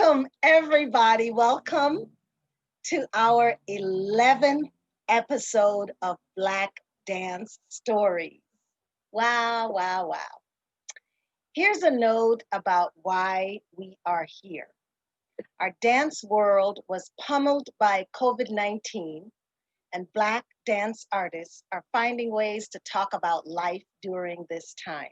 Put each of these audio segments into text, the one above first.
Welcome, everybody. Welcome to our 11th episode of Black Dance Stories. Wow, wow, wow. Here's a note about why we are here. Our dance world was pummeled by COVID 19, and Black dance artists are finding ways to talk about life during this time.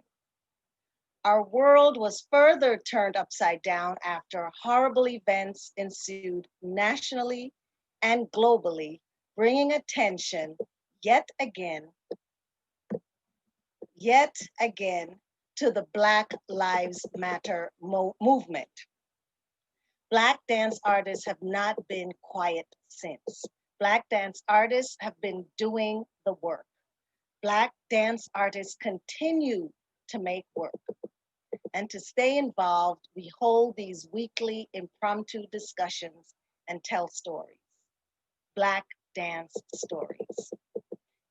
Our world was further turned upside down after horrible events ensued nationally and globally, bringing attention yet again, yet again to the Black Lives Matter movement. Black dance artists have not been quiet since. Black dance artists have been doing the work. Black dance artists continue to make work. And to stay involved, we hold these weekly impromptu discussions and tell stories. Black dance stories.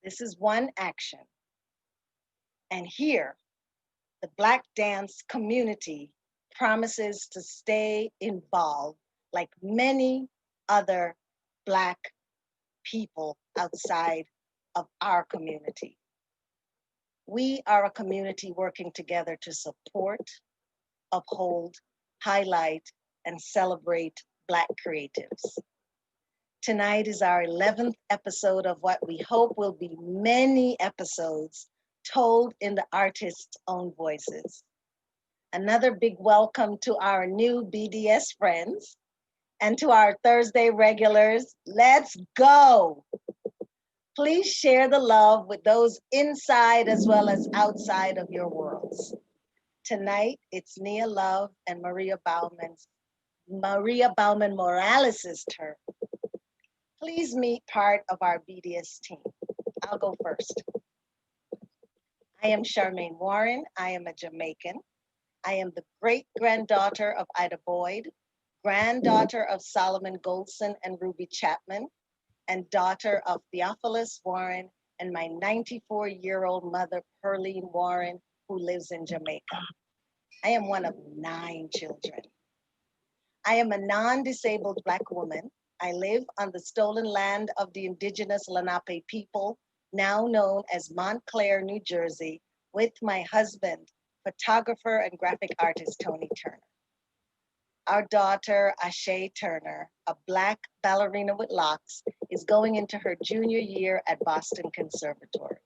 This is one action. And here, the Black dance community promises to stay involved like many other Black people outside of our community. We are a community working together to support, uphold, highlight, and celebrate Black creatives. Tonight is our 11th episode of what we hope will be many episodes told in the artist's own voices. Another big welcome to our new BDS friends and to our Thursday regulars. Let's go! Please share the love with those inside as well as outside of your worlds. Tonight, it's Nia Love and Maria Bauman Morales' turn. Please meet part of our BDS team. I'll go first. I am Charmaine Warren. I am a Jamaican. I am the great-granddaughter of Ida Boyd, granddaughter of Solomon Goldson and Ruby Chapman, and daughter of Theophilus Warren and my 94-year-old mother, Pearline Warren, who lives in Jamaica. I am one of 9 children. I am a non-disabled Black woman. I live on the stolen land of the indigenous Lenape people, now known as Montclair, New Jersey, with my husband, photographer and graphic artist, Tony Turner. Our daughter, Ashay Turner, a Black ballerina with locks, is going into her junior year at Boston Conservatory.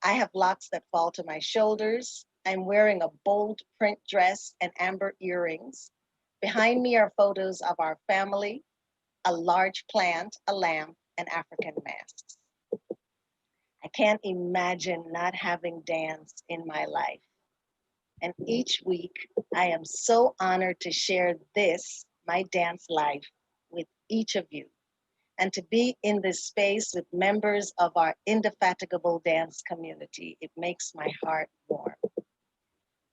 I have locks that fall to my shoulders. I'm wearing a bold print dress and amber earrings. Behind me are photos of our family, a large plant, a lamp, and African masks. I can't imagine not having dance in my life. And each week, I am so honored to share this, my dance life, with each of you, and to be in this space with members of our indefatigable dance community. It makes my heart warm.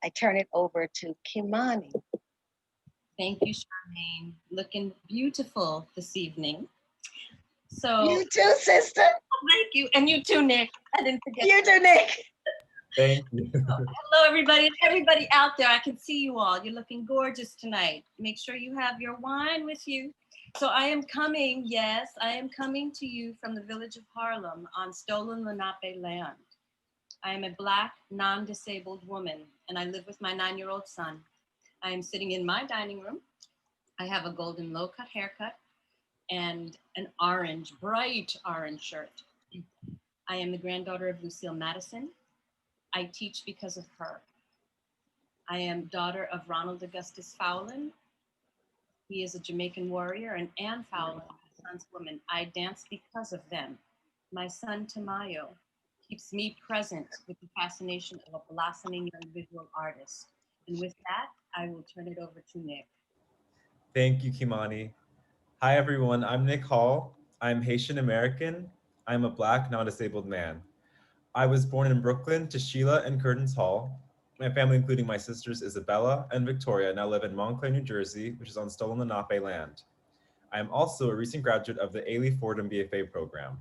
I turn it over to Kimani. Thank you, Charmaine. Looking beautiful this evening. So You too, sister. thank you. And you too, Nick. I didn't forget. You too, Nick. Thank you. Hello, everybody. And everybody out there. I can see you all. You're looking gorgeous tonight. Make sure you have your wine with you. So I am coming, yes, I am coming to you from the village of Harlem on stolen Lenape land. I am a Black, non-disabled woman, and I live with my 9-year-old son. I am sitting in my dining room. I have a golden low-cut haircut and an orange, bright orange shirt. I am the granddaughter of Lucille Madison. I teach because of her. I am daughter of Ronald Augustus Fowlin. He is a Jamaican warrior, and Anne Fowlin, my son's woman. I dance because of them. My son Tamayo keeps me present with the fascination of a blossoming young visual artist. And with that, I will turn it over to Nick. Thank you, Kimani. Hi, everyone. I'm Nick Hall. I'm Haitian American. I'm a Black, non-disabled man. I was born in Brooklyn to Sheila and Curtis Hall. My family, including my sisters Isabella and Victoria, now live in Montclair, New Jersey, which is on stolen Lenape land. I am also a recent graduate of the Ailey Fordham BFA program.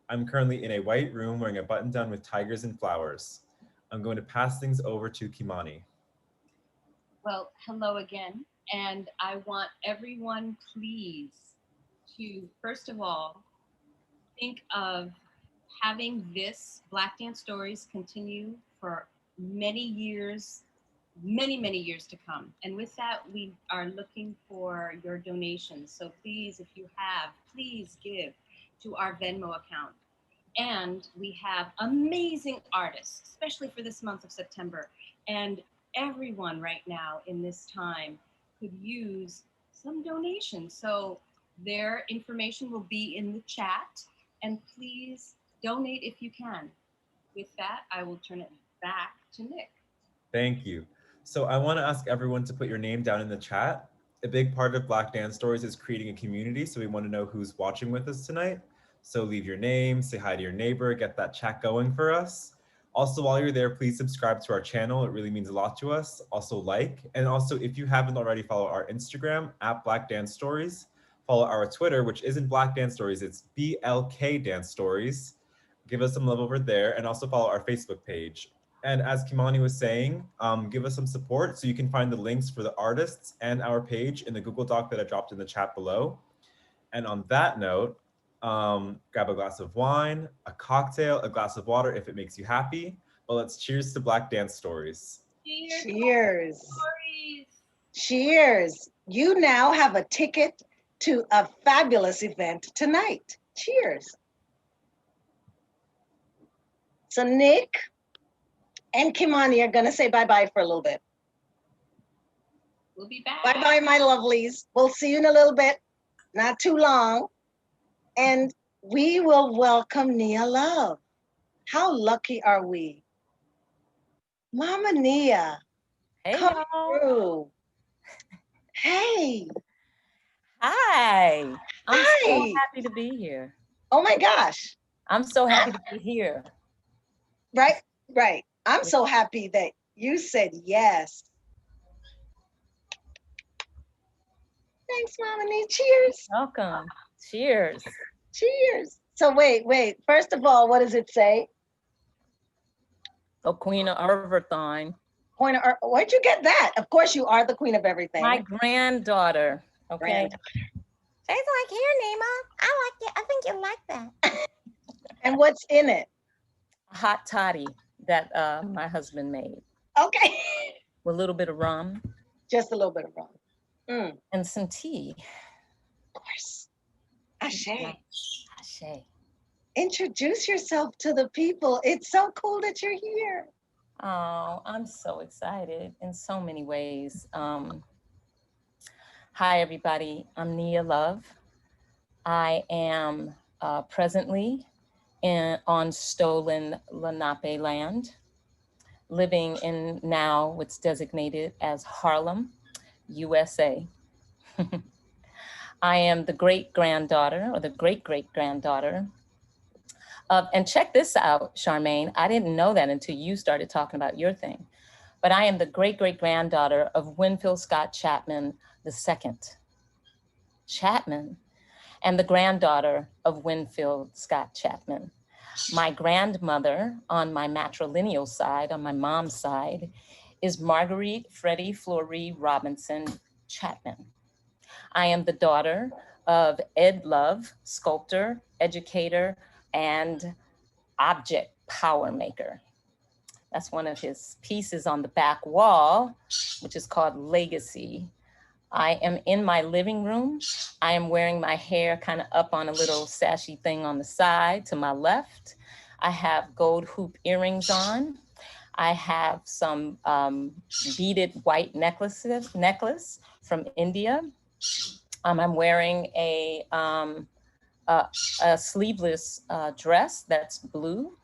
I'm currently in a white room wearing a button down with tigers and flowers. I'm going to pass things over to Kimani. Well, hello again. And I want everyone, please, to first of all, think of having this Black Dance Stories continue for many years, many years to come. And with that, we are looking for your donations. So please, if you have, please give to our Venmo account. And we have amazing artists, especially for this month of September. And everyone right now in this time could use some donations. So their information will be in the chat. And please donate if you can. With that, I will turn it back to Nick. Thank you. So I want to ask everyone to put your name down in the chat. A big part of Black Dance Stories is creating a community, so we want to know who's watching with us tonight. So leave your name, say hi to your neighbor, get that chat going for us. Also, while you're there, please subscribe to our channel. It really means a lot to us. Also like, and also if you haven't already, follow our Instagram at Black Dance Stories. Follow our Twitter, which isn't Black Dance Stories, it's BLK Dance Stories. Give us some love over there, and also follow our Facebook page. And as Kimani was saying, give us some support so you can find the links for the artists and our page in the Google Doc that I dropped in the chat below. And on that note, grab a glass of wine, a cocktail, a glass of water if it makes you happy. But let's cheers to Black Dance Stories. Cheers. Cheers. Stories. Cheers. You now have a ticket to a fabulous event tonight. Cheers. So Nick and Kimani are gonna say bye-bye for a little bit. We'll be back. Bye-bye, my lovelies. We'll see you in a little bit, not too long. And we will welcome Nia Love. How lucky are we? Mama Nia, Hey, come y'all. through. Hey. Hi. I'm so Hi. happy to be here. Oh my gosh. I'm so happy to be here. Right, right. I'm so happy that you said yes. Thanks, Mama Nia. Cheers. Welcome. Cheers. Cheers. So wait. First of all, what does it say? Oh, Queen of Irvine. Where'd you get that? Of course, you are the queen of everything. My granddaughter. Okay. She's like, here, Nima. I like it. I think you like that. And what's in it? A hot toddy that my husband made Okay. with a little bit of rum Just a little bit of rum. Of and some tea. course. Ashe. Ashe. Introduce yourself to the people. It's so cool that you're here. Oh, I'm so excited in so many ways. Hi, everybody. I'm Nia Love. I am presently on stolen Lenape land, living in now what's designated as Harlem, USA. I am the great-granddaughter or the great-great-granddaughter of, and check this out, Charmaine, I didn't know that until you started talking about your thing, but I am the great-great-granddaughter of Winfield Scott Chapman II. Chapman, and the granddaughter of Winfield Scott Chapman. My grandmother on my matrilineal side, on my mom's side, is Marguerite Freddie Fleury Robinson Chapman. I am the daughter of Ed Love, sculptor, educator, and object power maker. That's one of his pieces on the back wall, which is called Legacy. I am in my living room. I am wearing my hair kind of up on a little sashy thing on the side to my left. I have gold hoop earrings on. I have some beaded white necklace from India. I'm wearing a sleeveless dress that's blue.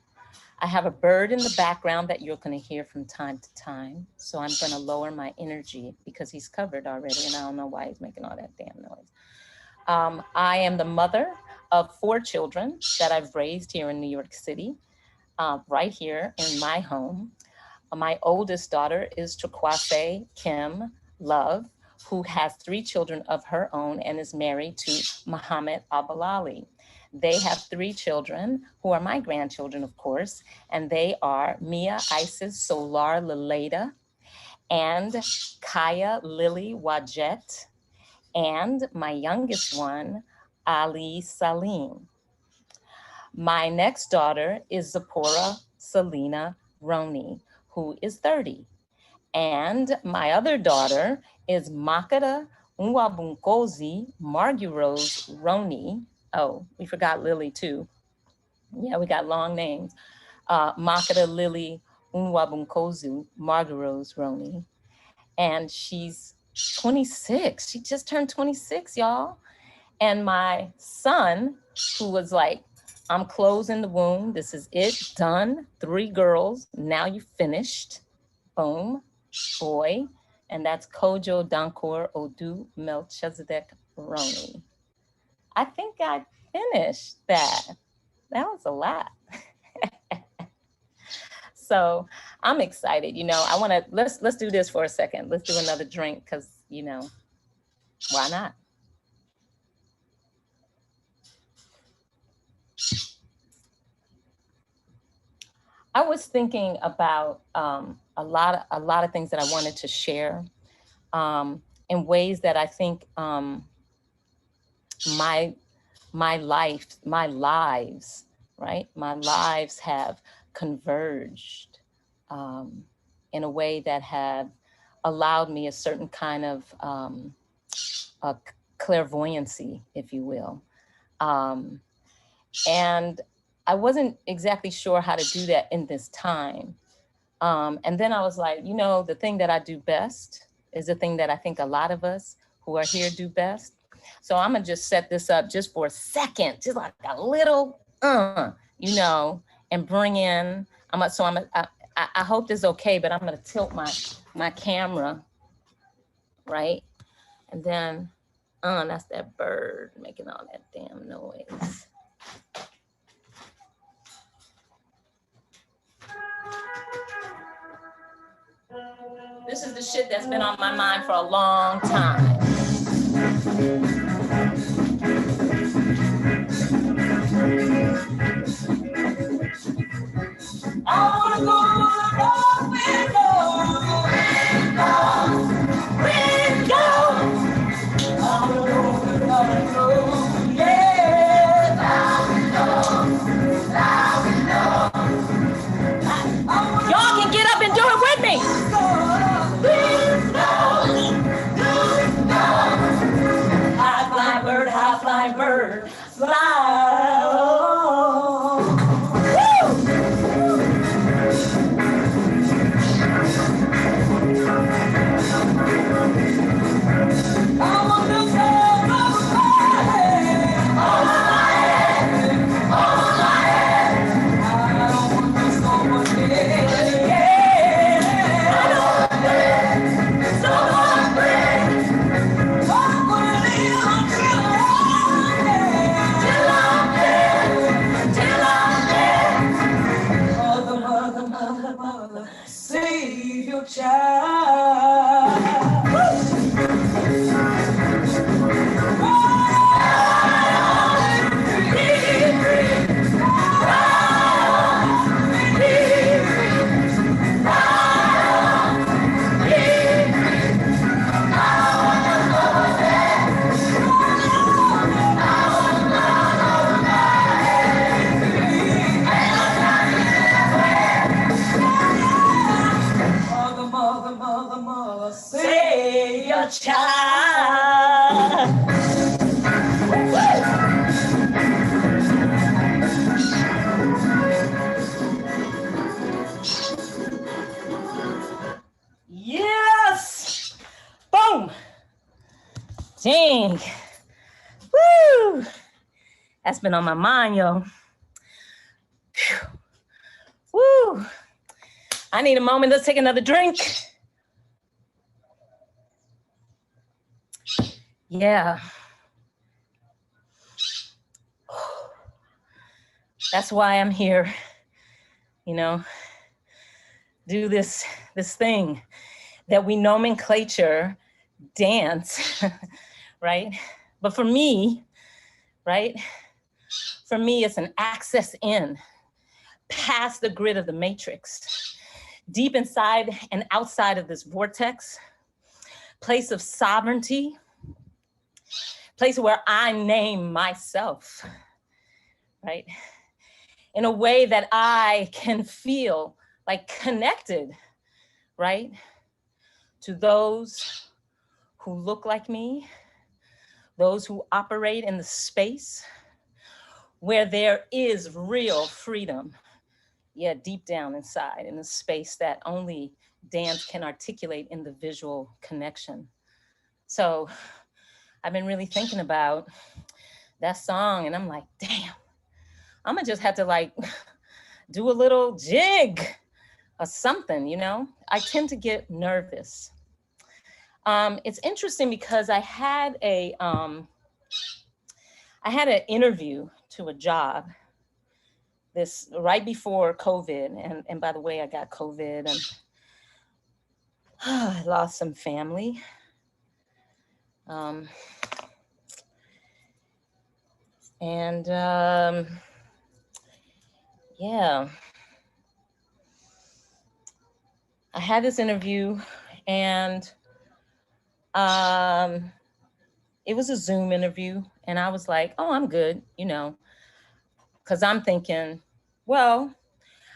I have a bird in the background that you're going to hear from time to time. So I'm going to lower my energy because he's covered already and I don't know why he's making all that damn noise. I am the mother of 4 children that I've raised here in New York City, right here in my home. My oldest daughter is Turquoise Kim Love, who has 3 children of her own and is married to Muhammad Abalali. They have 3 children who are my grandchildren, of course, and they are Mia Isis Solar Laleda and Kaya Lily Wajet, and my youngest one, Ali Salim. My next daughter is Zipporah Selena Roney, who is 30. And my other daughter is Makata Nwabunkosi Margurose Roney. Oh, we forgot Lily too. Yeah, we got long names. Makata Lily Unwabunkozu Margurose Roney. And she's 26. She just turned 26, y'all. And my son, who was like, I'm closing the womb. This is it, done. 3 girls. Now you finished. Boom, boy. And that's Kojo Dankor Odu Melchizedek Roney. I think I finished that. That was a lot. So I'm excited. You know, I want to, let's do this for a second. Let's do another drink because, you know, why not? I was thinking about a lot of things that I wanted to share in ways that I think my lives, right? My lives have converged in a way that have allowed me a certain kind of a clairvoyancy, if you will. And I wasn't exactly sure how to do that in this time. And then I was like, you know, the thing that I do best is the thing that I think a lot of us who are here do best. So I'm gonna just set this up just for a second, just like a little, you know, and bring in, I hope this is okay, but I'm gonna tilt my camera, right? And then, that's that bird making all that damn noise. This is the shit that's been on my mind for a long time. I wanna go y'all can get up and do it with me. High flying bird, fly. Save your child. Mother, save your child. Yes! Boom! Dang. Woo! That's been on my mind, yo. Woo! I need a moment. Let's take another drink. Yeah. That's why I'm here, you know, do this thing that we nomenclature dance, right? But for me, right? For me, it's an access in past the grid of the matrix deep inside and outside of this vortex, place of sovereignty, place where I name myself, right? In a way that I can feel like connected, right? To those who look like me, those who operate in the space where there is real freedom. Yeah, deep down inside in the space that only dance can articulate in the visual connection. So I've been really thinking about that song and I'm like, damn, I'm gonna just have to like do a little jig or something, you know? I tend to get nervous. It's interesting because I had an interview to a job this right before COVID. And by the way, I got COVID and I lost some family. Yeah, I had this interview and it was a Zoom interview and I was like, oh, I'm good, you know, because I'm thinking, well,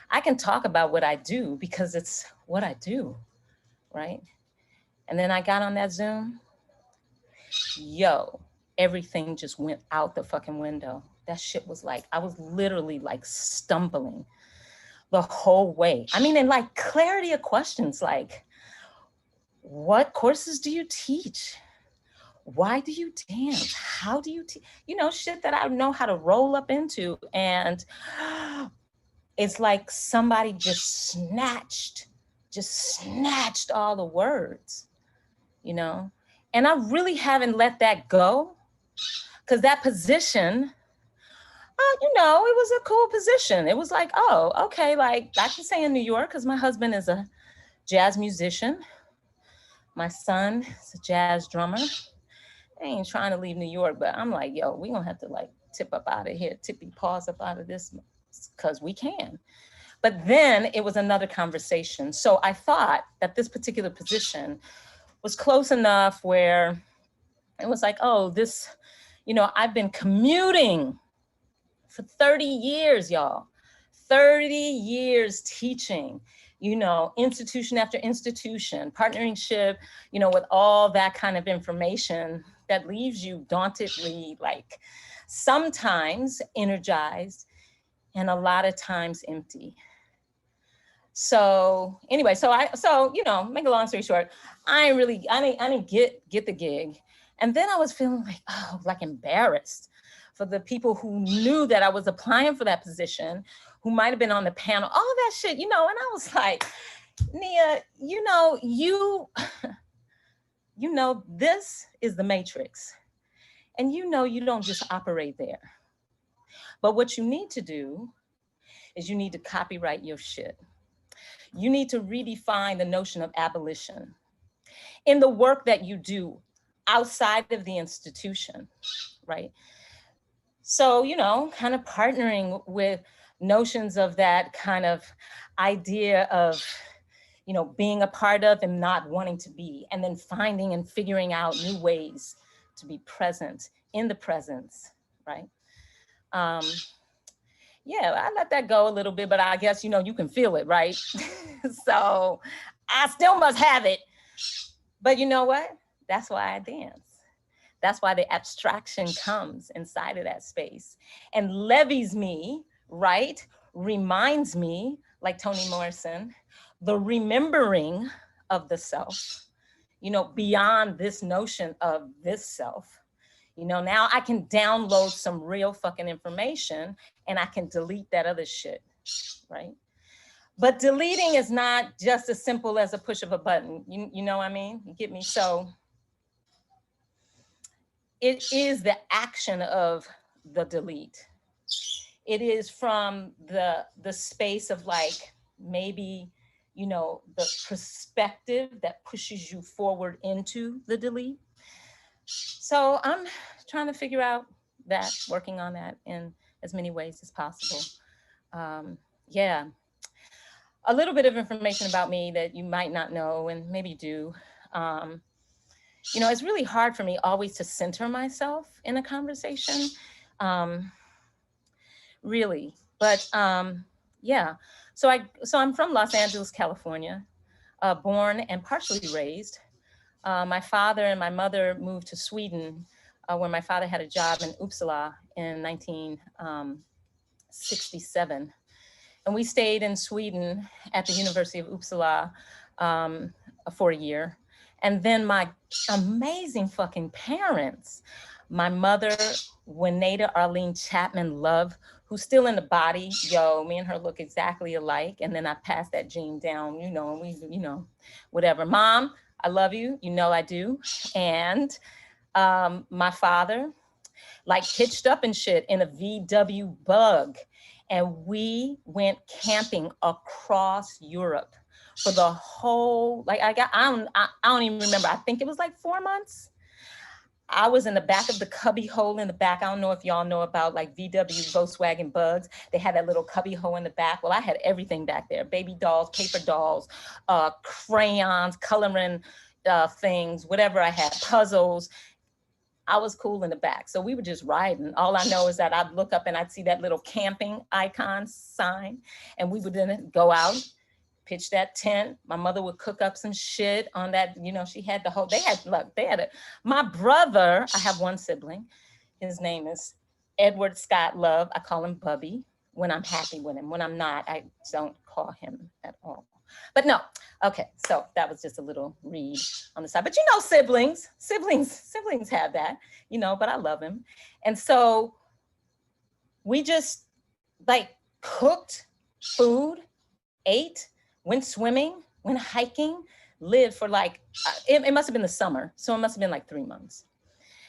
I can talk about what I do because it's what I do, right? And then I got on that Zoom, yo, everything just went out the fucking window. That shit was like, I was literally like stumbling the whole way. I mean, and like clarity of questions, like, what courses do you teach? Why do you dance? How do you teach? You know, shit that I know how to roll up into. And it's like somebody just snatched all the words, you know? And I really haven't let that go because that position, you know, it was a cool position. It was like, oh, okay, like I can say in New York because my husband is a jazz musician. My son is a jazz drummer. I ain't trying to leave New York, but I'm like, yo, we gonna have to like tip up out of here, tippy paws up out of this because we can. But then it was another conversation. So I thought that this particular position was close enough where it was like, oh, this, you know, I've been commuting for 30 years, y'all. 30 years teaching, you know, institution after institution, partnership, you know, with all that kind of information that leaves you dauntedly, like sometimes energized and a lot of times empty. So anyway, so you know, make a long story short, I didn't get the gig. And then I was feeling like, oh, like embarrassed for the people who knew that I was applying for that position, who might've been on the panel, all that shit, you know, and I was like, Nia, you know, this is the matrix. And you know, you don't just operate there. But what you need to do is you need to copyright your shit. You need to redefine the notion of abolition in the work that you do outside of the institution, right? So, you know, kind of partnering with notions of that kind of idea of, you know, being a part of and not wanting to be, and then finding and figuring out new ways to be present in the presence, right? Yeah, I let that go a little bit, but I guess, you know, you can feel it, right? So I still must have it. But you know what? That's why I dance. That's why the abstraction comes inside of that space and levies me, right? Reminds me, like Toni Morrison, the remembering of the self, you know, beyond this notion of this self. You know, now I can download some real fucking information and I can delete that other shit, right? But deleting is not just as simple as a push of a button. You know what I mean? You get me? So it is the action of the delete. It is from the space of like, maybe, you know, the perspective that pushes you forward into the delete. So I'm trying to figure out that, working on that in as many ways as possible. Yeah. a little bit of information about me that you might not know, and maybe do. You know, it's really hard for me always to center myself in a conversation, really. But yeah, so I'm from Los Angeles, California, born and partially raised. My father and my mother moved to Sweden, where my father had a job in Uppsala in 1967. And we stayed in Sweden at the University of Uppsala for a year. And then my amazing fucking parents, my mother, Wineta Arlene Chapman Love, who's still in the body. Yo, me and her look exactly alike. And then I passed that gene down, you know, and we, you know, whatever. Mom, I love you. You know I do. And my father, like hitched up and shit in a VW Bug. And we went camping across Europe for the whole, like I don't even remember. I think it was like 4 months. I was in the back of the cubby hole in the back. I don't know if y'all know about like VW Volkswagen Bugs. They had that little cubby hole in the back. Well, I had everything back there. Baby dolls, paper dolls, crayons, coloring things, whatever I had, puzzles. I was cool in the back. So we were just riding. All I know is that I'd look up and I'd see that little camping icon sign, and we would then go out, pitch that tent. My mother would cook up some shit on that. You know, she had the whole, they had it. My brother, I have one sibling. His name is Edward Scott Love. I call him Bubby when I'm happy with him. When I'm not, I don't call him at all. But no, okay, so that was just a little read on the side. But you know, siblings have that, you know, but I love him. And so we just like cooked food, ate, went swimming, went hiking, lived for like, it must have been the summer. So it must have been like 3 months.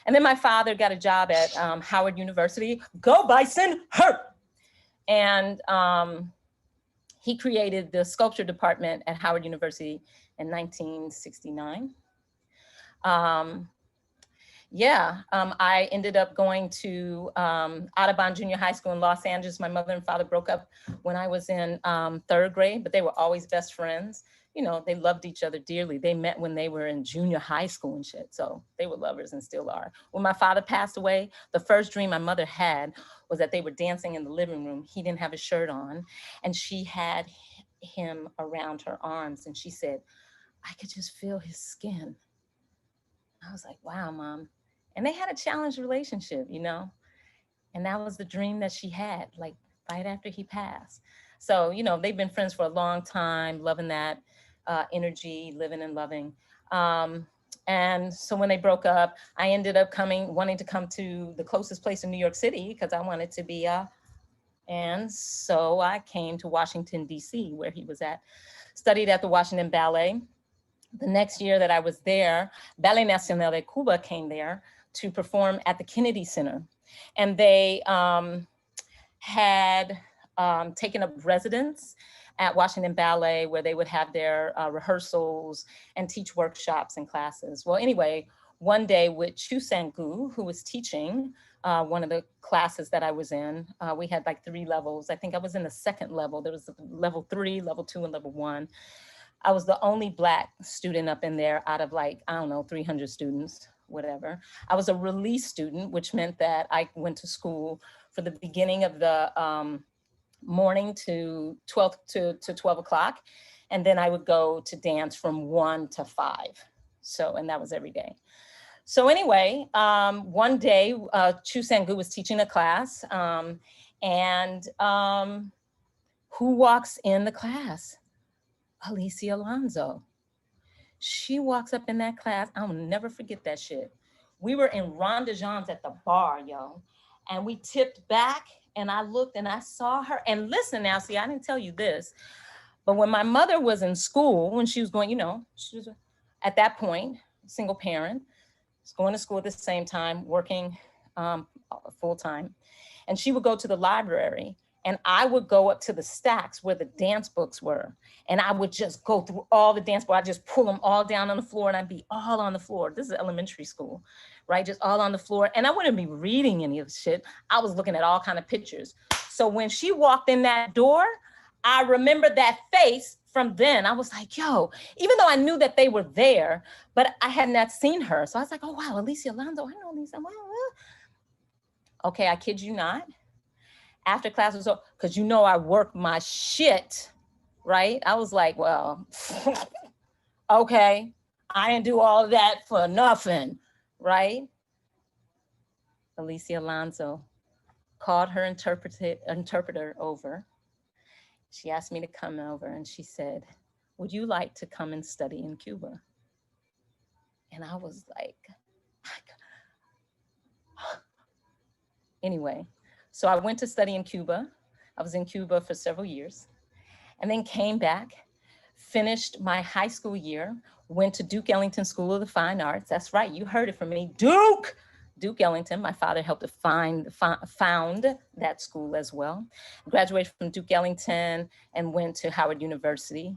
And then my father got a job at Howard University. Go Bison, hurt! And he created the sculpture department at Howard University in 1969. I ended up going to Audubon Junior High School in Los Angeles. My mother and father broke up when I was in 3rd grade, but they were always best friends. You know, they loved each other dearly. They met when they were in junior high school and shit. So they were lovers and still are. When my father passed away, the first dream my mother had was that they were dancing in the living room. He didn't have a shirt on, and she had him around her arms. And she said, I could just feel his skin. I was like, wow, Mom. And they had a challenged relationship, you know? And that was the dream that she had, like right after he passed. So, you know, they've been friends for a long time, loving that energy, living and loving. And so when they broke up, I ended up wanting to come to the closest place in New York City because I wanted to be and so I came to Washington, D.C., where he was at, studied at the Washington Ballet. The next year that I was there, Ballet Nacional de Cuba came there to perform at the Kennedy Center. And they had taken up residence at Washington Ballet, where they would have their rehearsals and teach workshops and classes. Well, anyway, one day with Chu Sang-gu, who was teaching one of the classes that I was in, we had like 3 levels. I think I was in the 2nd level. There was level 3, level 2, and level 1. I was the only Black student up in there out of like, I don't know, 300 students, whatever. I was a release student, which meant that I went to school for the beginning of the morning to 12 o'clock. And then I would go to dance from 1 to 5. So, and that was every day. So anyway, one day, Chu Sang-gu was teaching a class, and who walks in the class? Alicia Alonso. She walks up in that class. I'll never forget that shit. We were in Ron de Jean's at the bar, yo. And we tipped back, and I looked and I saw her. And listen now, see, I didn't tell you this, but when my mother was in school, when she was going, you know, she was at that point, single parent, was going to school at the same time, working full time. And she would go to the library, and I would go up to the stacks where the dance books were. And I would just go through all the dance books. I'd just pull them all down on the floor, and I'd be all on the floor. This is elementary school, right? Just all on the floor. And I wouldn't be reading any of the shit. I was looking at all kind of pictures. So when she walked in that door, I remember that face from then. I was like, yo, even though I knew that they were there, but I had not seen her. So I was like, oh, wow, Alicia Alonso, I know Alicia. Wow. Okay, I kid you not. After class was over, because you know I worked my shit, right? I was like, well, okay, I didn't do all of that for nothing, right? Alicia Alonso called her interpreter over. She asked me to come over and she said, would you like to come and study in Cuba? And I was like, anyway, so I went to study in Cuba. I was in Cuba for several years and then came back, finished my high school year, went to Duke Ellington School of the Fine Arts. That's right, you heard it from me, Duke Ellington. My father helped to found that school as well. Graduated from Duke Ellington and went to Howard University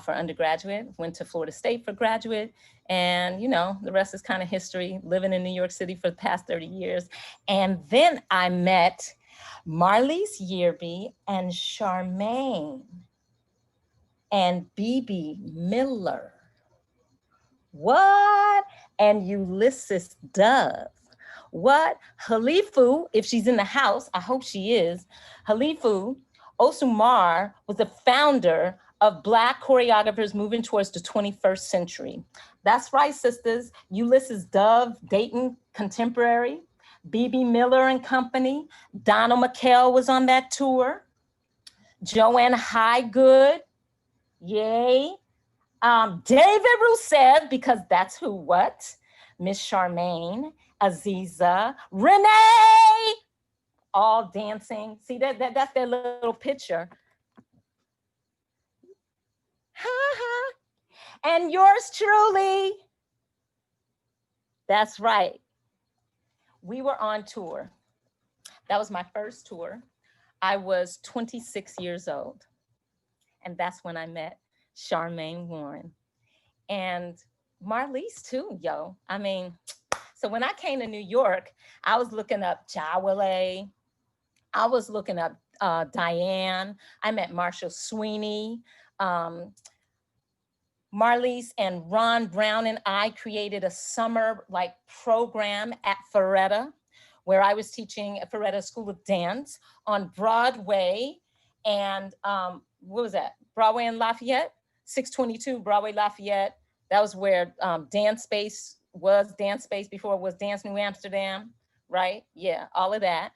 for undergraduate, went to Florida State for graduate. And you know, the rest is kind of history, living in New York City for the past 30 years. And then I met Marlise Yearby and Charmaine and BB Miller. What? And Ulysses Dove. What? Halifu, if she's in the house, I hope she is. Halifu Osumar was the founder of Black choreographers moving towards the 21st century. That's right, sisters. Ulysses Dove, Dayton contemporary. BB Miller and company. Donald McKell was on that tour. Joanne Highgood, yay. David Rousseff, because that's who what? Miss Charmaine, Aziza, Renee, all dancing. See, that's their little picture. And yours truly. That's right. We were on tour. That was my first tour. I was 26 years old. And that's when I met Charmaine Warren. And Marlise too, yo. I mean, so when I came to New York, I was looking up Jawale. I was looking up Diane. I met Marshall Sweeney. Marlise and Ron Brown and I created a summer like program at Ferretta, where I was teaching at Ferretta School of Dance on Broadway and what was that? Broadway and Lafayette, 622 Broadway Lafayette. That was where Dance Space was, Dance Space before it was Dance New Amsterdam, right? Yeah, all of that.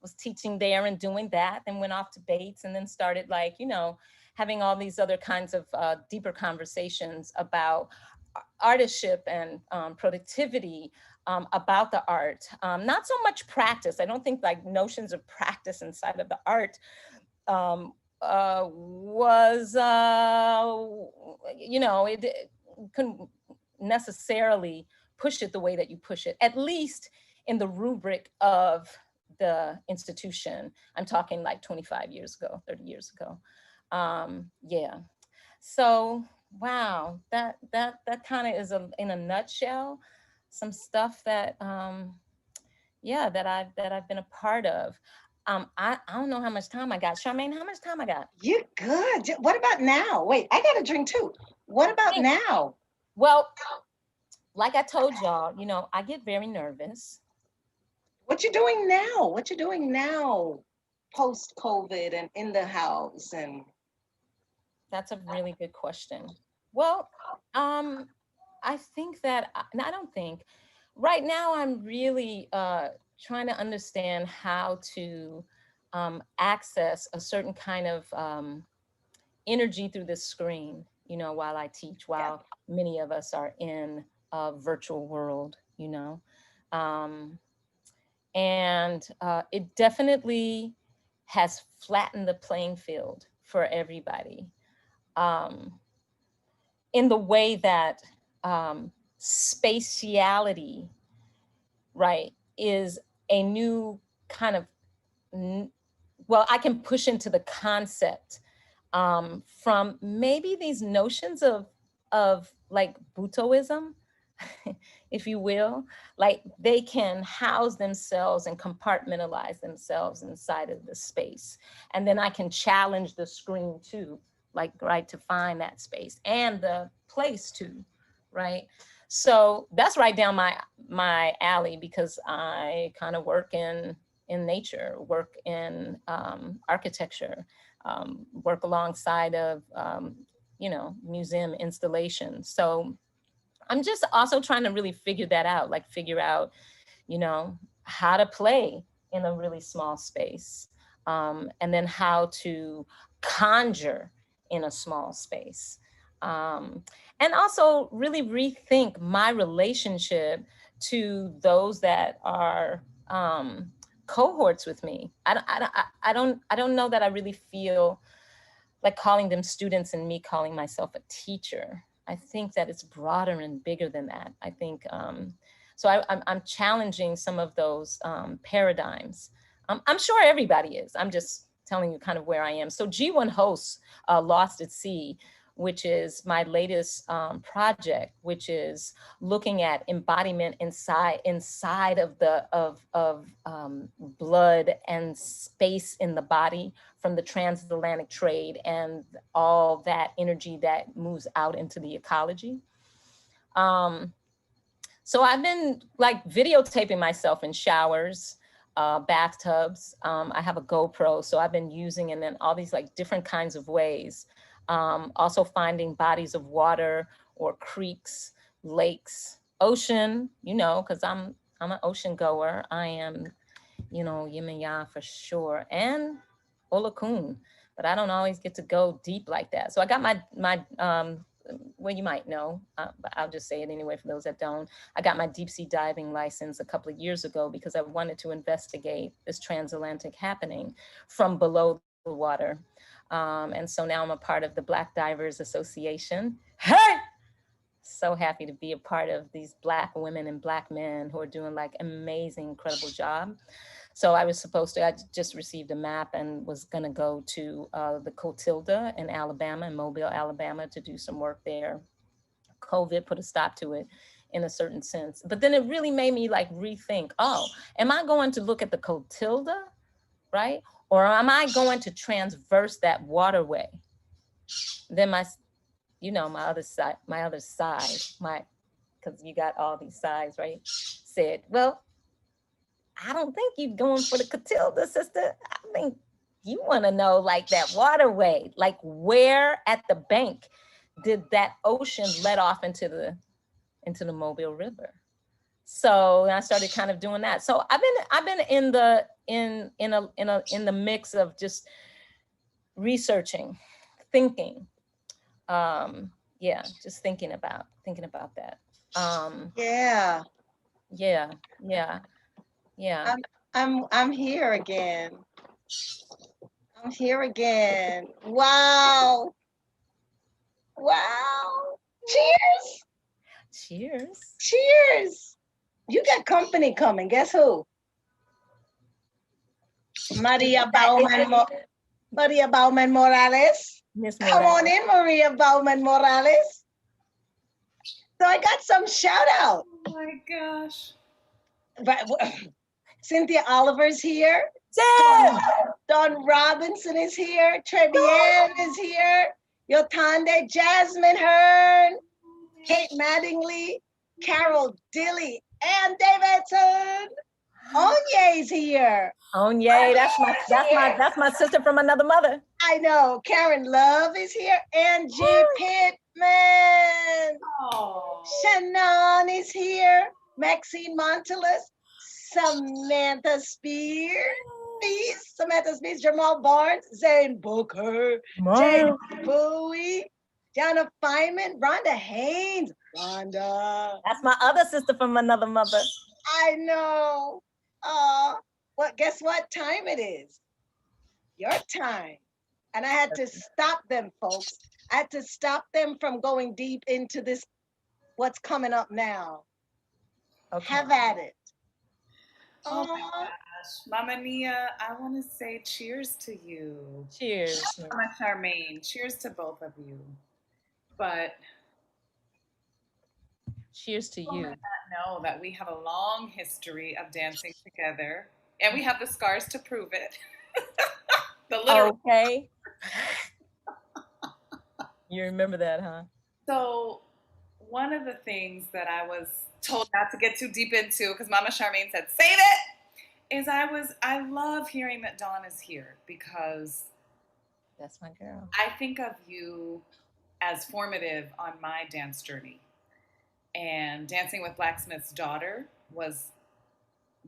Was teaching there and doing that, then went off to Bates and then started like, you know, having all these other kinds of deeper conversations about artistship and productivity, about the art. Not so much practice. I don't think like notions of practice inside of the art was, you know, it couldn't necessarily push it the way that you push it, at least in the rubric of the institution. I'm talking like 25 years ago, 30 years ago. Yeah. So, wow, that kind of is in a nutshell, some stuff that, yeah, that I've been a part of. I don't know how much time I got. Charmaine, how much time I got? You're good. What about now? Wait, I got a drink too. What about now? Well, like I told y'all, you know, I get very nervous. What you doing now? What you doing now? Post-COVID and in the house and. That's a really good question. Well, I think that, and I don't think, right now I'm really trying to understand how to access a certain kind of energy through the screen, you know, while I teach, while many of us are in a virtual world, you know. And it definitely has flattened the playing field for everybody. In the way that spatiality, right, is a new kind of, well, I can push into the concept from maybe these notions of like Buddhism, if you will, like they can house themselves and compartmentalize themselves inside of the space. And then I can challenge the screen too, like, right, to find that space and the place too, right? So that's right down my alley, because I kind of work in nature, work in architecture, work alongside of museum installations. So I'm just also trying to really figure that out, like figure out, how to play in a really small space, and then how to conjure in a small space. And also really rethink my relationship to those that are cohorts with me. I don't know that I really feel like calling them students and me calling myself a teacher. I think that it's broader and bigger than that. I think, so I'm challenging some of those paradigms. I'm sure everybody is. I'm just telling you kind of where I am. So G1 hosts Lost at Sea, which is my latest project, which is looking at embodiment inside of the blood and space in the body from the transatlantic trade and all that energy that moves out into the ecology. So I've been like videotaping myself in showers, bathtubs. I have a GoPro, so I've been using it in all these like different kinds of ways. Also finding bodies of water or creeks, lakes, ocean, because I'm an ocean goer. I am, Yemaya for sure, and Olakun, but I don't always get to go deep like that. So I got my well, you might know, but I'll just say it anyway for those that don't. I got my deep sea diving license a couple of years ago because I wanted to investigate this transatlantic happening from below the water. And so now I'm a part of the Black Divers Association. Hey! So happy to be a part of these Black women and Black men who are doing like amazing, incredible job. So I just received a map and was gonna go to the Cotilda in Alabama, in Mobile, Alabama, to do some work there. COVID put a stop to it in a certain sense. But then it really made me like rethink, am I going to look at the Cotilda, right? Or am I going to transverse that waterway? Then my other side, because you got all these sides, right? Said, well, I don't think you're going for the Cotilda, sister. I think you want to know like that waterway, like where at the bank did that ocean let off into the Mobile River? So I started kind of doing that. So I've been in the mix of just researching, thinking, just thinking about that. Yeah. Yeah. I'm here again. I'm here again. Wow. Cheers. Cheers. You got company coming. Guess who? Maria Bauman Morales. Come on in, Maria Bauman Morales. So I got some shout out. Oh my gosh. But Cynthia Oliver's here. Don Robinson is here. Trevian is here. Yotande, Jasmine Hearn, Kate Mattingly, Carol Dilly, Ann Davidson. Onye's here. Onye, that's my sister from another mother. I know. Karen Love is here. Angie Pittman. Oh. Shannon is here. Maxine Montelis. Samantha Spears. Jamal Barnes. Zane Booker. Jane Bowie. Jana Feynman. Rhonda Haynes. Rhonda. That's my other sister from another mother. I know. Well, guess what time it is? Your time. And I had to stop them, folks. I had to stop them from going deep into this, what's coming up now. Okay. Have at it. Oh my gosh. Mama Nia, I want to say cheers to you. Cheers. Mama Charmaine, cheers to both of you. But cheers to People may you. not know that we have a long history of dancing together, and we have the scars to prove it. The literal. Okay. You remember that, huh? So, one of the things that I was told not to get too deep into, because Mama Charmaine said, save it, is I love hearing that Dawn is here because That's my girl. I think of you as formative on my dance journey. And Dancing with Blacksmith's Daughter was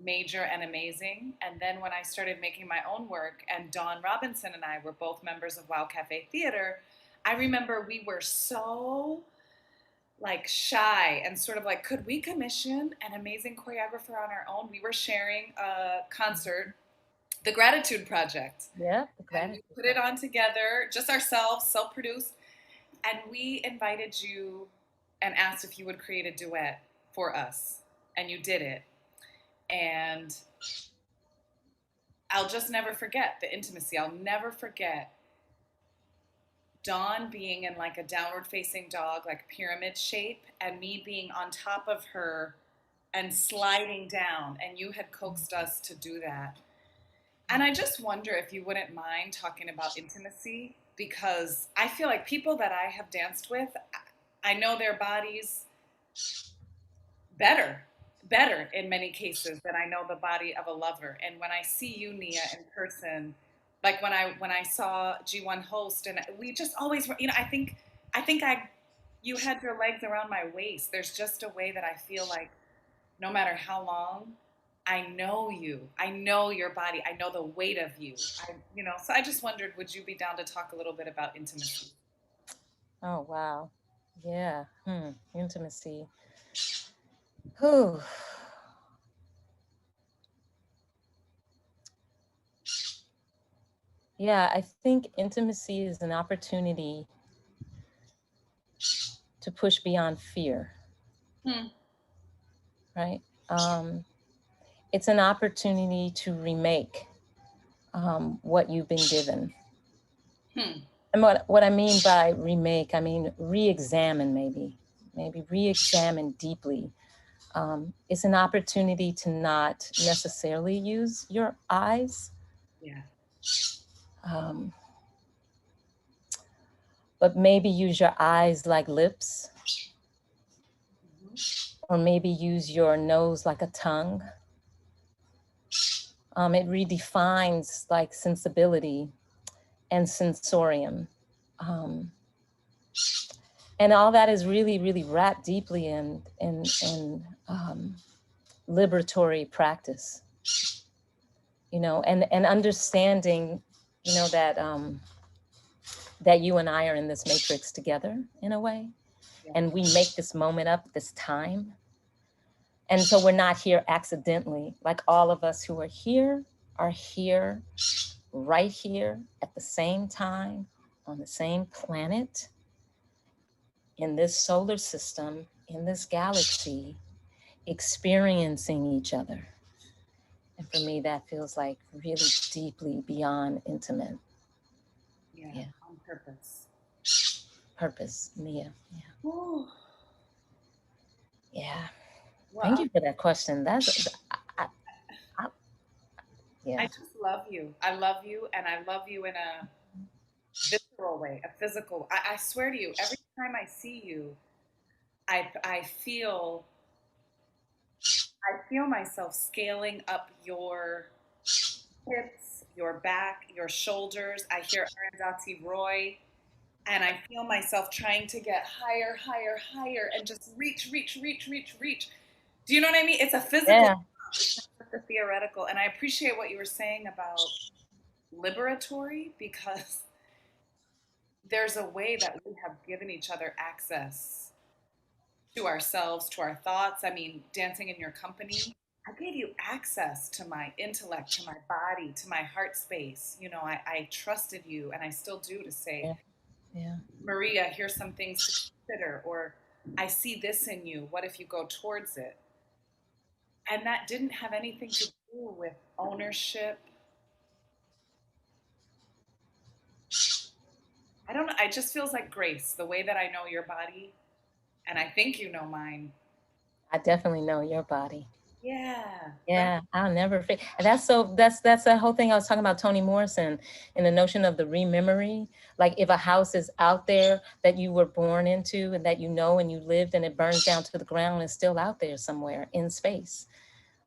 major and amazing. And then when I started making my own work, and Dawn Robinson and I were both members of Wow Cafe Theater, I remember we were so like shy and sort of like, could we commission an amazing choreographer on our own? We were sharing a concert, The Gratitude Project. Yeah, And we put it on together, just ourselves, self-produced. And we invited you and asked if you would create a duet for us. And you did it. And I'll just never forget the intimacy. I'll never forget Dawn being in like a downward facing dog, like pyramid shape, and me being on top of her and sliding down. And you had coaxed us to do that. And I just wonder if you wouldn't mind talking about intimacy, because I feel like people that I have danced with, I know their bodies better in many cases than I know the body of a lover. And when I see you, Nia, in person, like when I saw G1 host, and we just always, you know, you had your legs around my waist. There's just a way that I feel like no matter how long, I know you. I know your body. I know the weight of you. So I just wondered, would you be down to talk a little bit about intimacy? Oh, wow. Yeah. Intimacy. Whew. Yeah, I think intimacy is an opportunity to push beyond fear. Right? It's an opportunity to remake what you've been given. And what I mean by remake, I mean re-examine maybe re-examine deeply. It's an opportunity to not necessarily use your eyes. Yeah. But maybe use your eyes like lips, or maybe use your nose like a tongue. It redefines like sensibility and sensorium. And all that is really, really wrapped deeply in liberatory practice, and understanding, that you and I are in this matrix together in a way, and we make this moment up, this time. And so we're not here accidentally. Like all of us who are here right here at the same time, on the same planet, in this solar system, in this galaxy, experiencing each other. And for me, that feels like really deeply beyond intimate. Yeah. On purpose. Purpose, Nia. Yeah. Ooh. Yeah. Wow. Thank you for that question. I just love you. I love you, and I love you in a visceral way, a physical. I swear to you, every time I see you, I feel myself scaling up your hips, your back, your shoulders. I hear Arundhati Roy, and I feel myself trying to get higher, higher, higher, and just reach. Do you know what I mean? It's a physical. Yeah. It's not just a theoretical. And I appreciate what you were saying about liberatory, because there's a way that we have given each other access to ourselves, to our thoughts. I mean, dancing in your company, I gave you access to my intellect, to my body, to my heart space. I trusted you, and I still do, to say, Maria, here's some things to consider, or I see this in you. What if you go towards it? And that didn't have anything to do with ownership. I don't know. It just feels like grace, the way that I know your body, and I think you know mine. I definitely know your body. Yeah. Yeah, I'll never forget. That's the whole thing I was talking about Toni Morrison and the notion of the rememory. Like if a house is out there that you were born into and that you know and you lived and it burns down to the ground, it's still out there somewhere in space.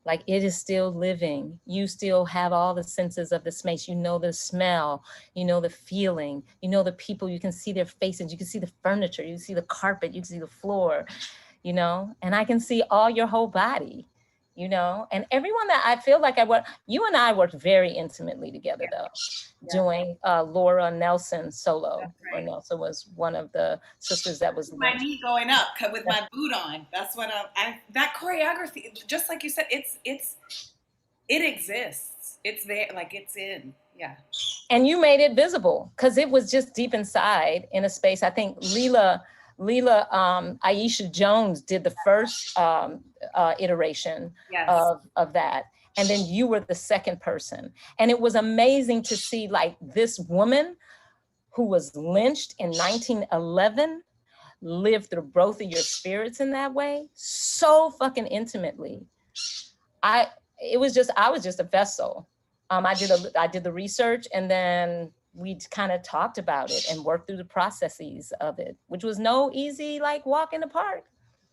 Like it is still living. You still have all the senses of the space. You know the smell, you know the feeling, you know the people, you can see their faces, you can see the furniture, you can see the carpet, you can see the floor, you know, and I can see all your whole body, you know, and everyone that I feel like I work, you and I worked very intimately together though, doing Laura Nelson solo. That's Laura right. Nelson was one of the sisters that was My knee going up with my boot on. That's what I that choreography, just like you said, it exists. It's there, like it's in. Yeah. And you made it visible because it was just deep inside in a space. I think Aisha Jones did the first iteration Yes. of that. And then you were the second person. And it was amazing to see like this woman who was lynched in 1911 live through both of your spirits in that way so fucking intimately. I was just a vessel. I did the research and then we kind of talked about it and worked through the processes of it, which was no easy like walk in the park.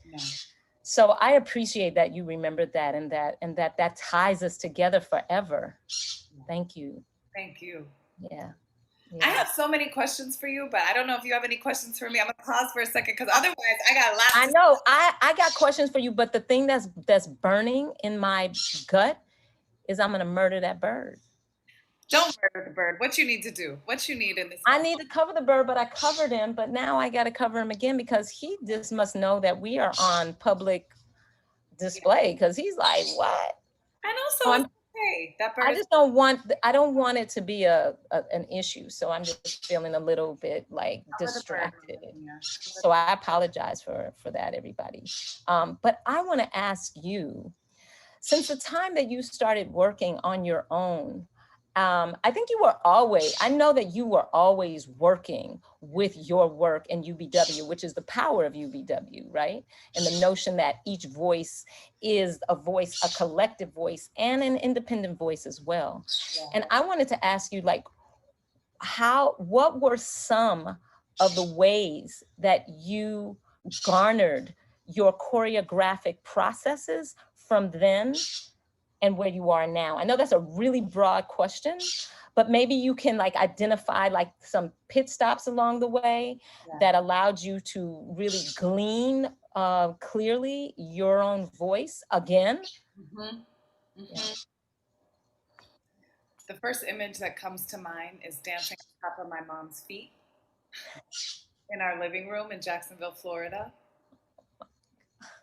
No. So I appreciate that you remembered that and that ties us together forever. Thank you. Thank you. Yeah. I have so many questions for you, but I don't know if you have any questions for me. I'm gonna pause for a second because otherwise I got a lot. I know I got questions for you, but the thing that's burning in my gut is I'm gonna murder that bird. Don't murder the bird. What you need to do? What you need in this? I need to cover the bird, but I covered him. But now I got to cover him again because he just must know that we are on public display. Because he's like, what? I know. So it's okay. That bird. I just don't want. I don't want it to be an issue. So I'm just feeling a little bit like distracted. Yeah. So I apologize for that, everybody. But I want to ask you, since the time that you started working on your own, I think I know that you were always working with your work in UBW, which is the power of UBW, right? And the notion that each voice is a voice, a collective voice, and an independent voice as well. Yeah. And I wanted to ask you, like, what were some of the ways that you garnered your choreographic processes from then and where you are now? I know that's a really broad question, but maybe you can like identify like some pit stops along the way that allowed you to really glean clearly your own voice again. Mm-hmm. Mm-hmm. Yeah. The first image that comes to mind is dancing on top of my mom's feet in our living room in Jacksonville, Florida.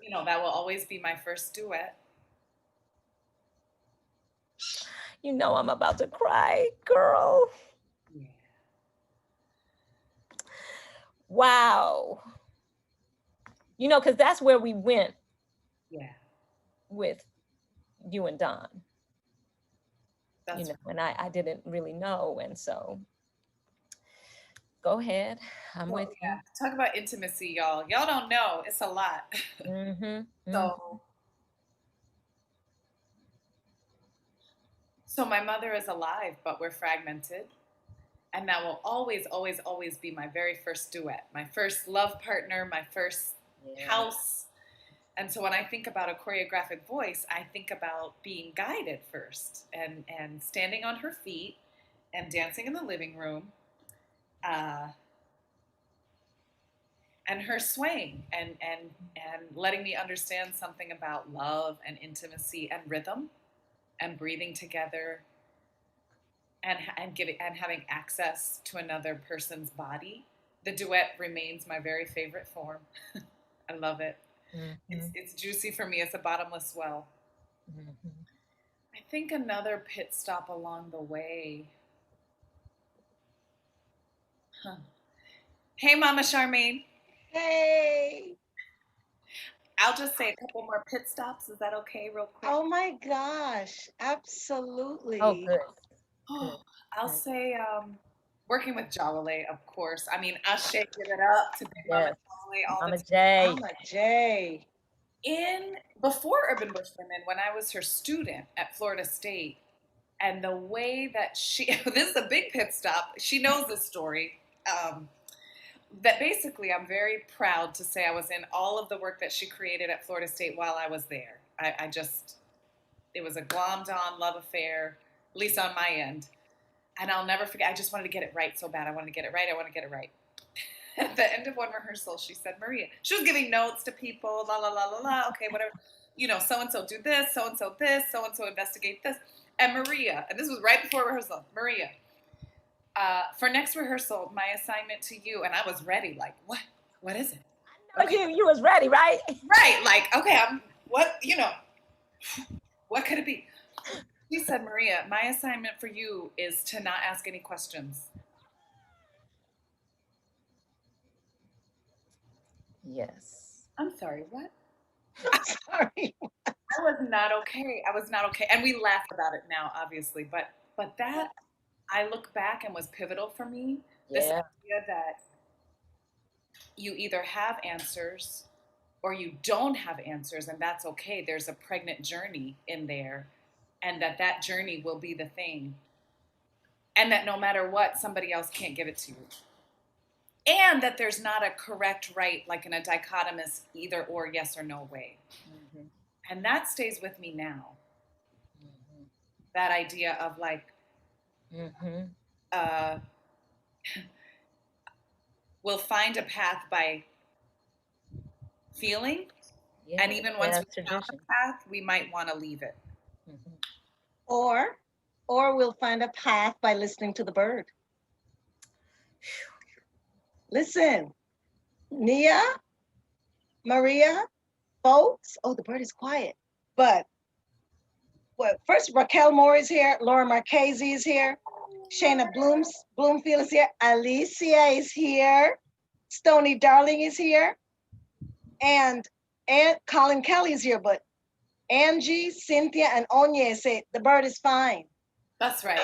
You know, that will always be my first duet. You know I'm about to cry, girl. Yeah. Wow. You know, because that's where we went. Yeah. With you and Don. That's, you know, and I didn't really know, and so go ahead. I'm with you. Talk about intimacy, y'all. Y'all don't know. It's a lot. Mm-hmm. So my mother is alive, but we're fragmented. And that will always, always, always be my very first duet, my first love partner, my first house. And so when I think about a choreographic voice, I think about being guided first and standing on her feet and dancing in the living room. And her swaying and letting me understand something about love and intimacy and rhythm and breathing together and having access to another person's body. The duet remains my very favorite form. I love it. Mm-hmm. It's juicy for me. It's a bottomless well. Mm-hmm. I think another pit stop along the way. Huh. Hey, Mama Charmaine. Hey. I'll just say a couple more pit stops. Is that okay, real quick? Oh my gosh, absolutely. Oh, good. I'll say working with Jalale, of course. I mean, Ashe, give it up to Big Mama Jalale. Mama J. Mama J. before Urban Bush Women, when I was her student at Florida State, and the way that she this is a big pit stop. She knows this story. That basically, I'm very proud to say I was in all of the work that she created at Florida State while I was there. I just, it was a glommed on love affair, at least on my end. And I'll never forget, I just wanted to get it right so bad. I wanted to get it right. I want to get it right. At the end of one rehearsal, she said, Maria, she was giving notes to people, la, la, la, la, la, okay, whatever. You know, so-and-so do this, so-and-so this, so-and-so investigate this. And Maria, and this was right before rehearsal, Maria, for next rehearsal, my assignment to you, and I was ready, like, what? What is it? Okay. You was ready, right? Right, like, okay, what could it be? She said, Maria, my assignment for you is to not ask any questions. Yes. I'm sorry, what? Sorry. I was not okay. I was not okay. And we laugh about it now, obviously, but that, I look back and was pivotal for me. This Yeah. idea that you either have answers or you don't have answers, and that's okay. There's a pregnant journey in there, and that journey will be the thing. And that no matter what, somebody else can't give it to you. And that there's not a correct right, like in a dichotomous either or, yes or no way. Mm-hmm. And that stays with me now. Mm-hmm. That idea of like, Mm-hmm. we'll find a path by feeling. Yeah. And even once That's we found tradition. a path, we might want to leave it. Mm-hmm. Or we'll find a path by listening to the bird. Listen, Nia, Maria, folks. Oh, the bird is quiet. But first, Raquel Moore is here. Laura Marchese is here. Shayna Bloomfield is here. Alicia is here. Stony Darling is here. And Colin Kelly is here. But Angie, Cynthia, and Onye say the bird is fine. That's right.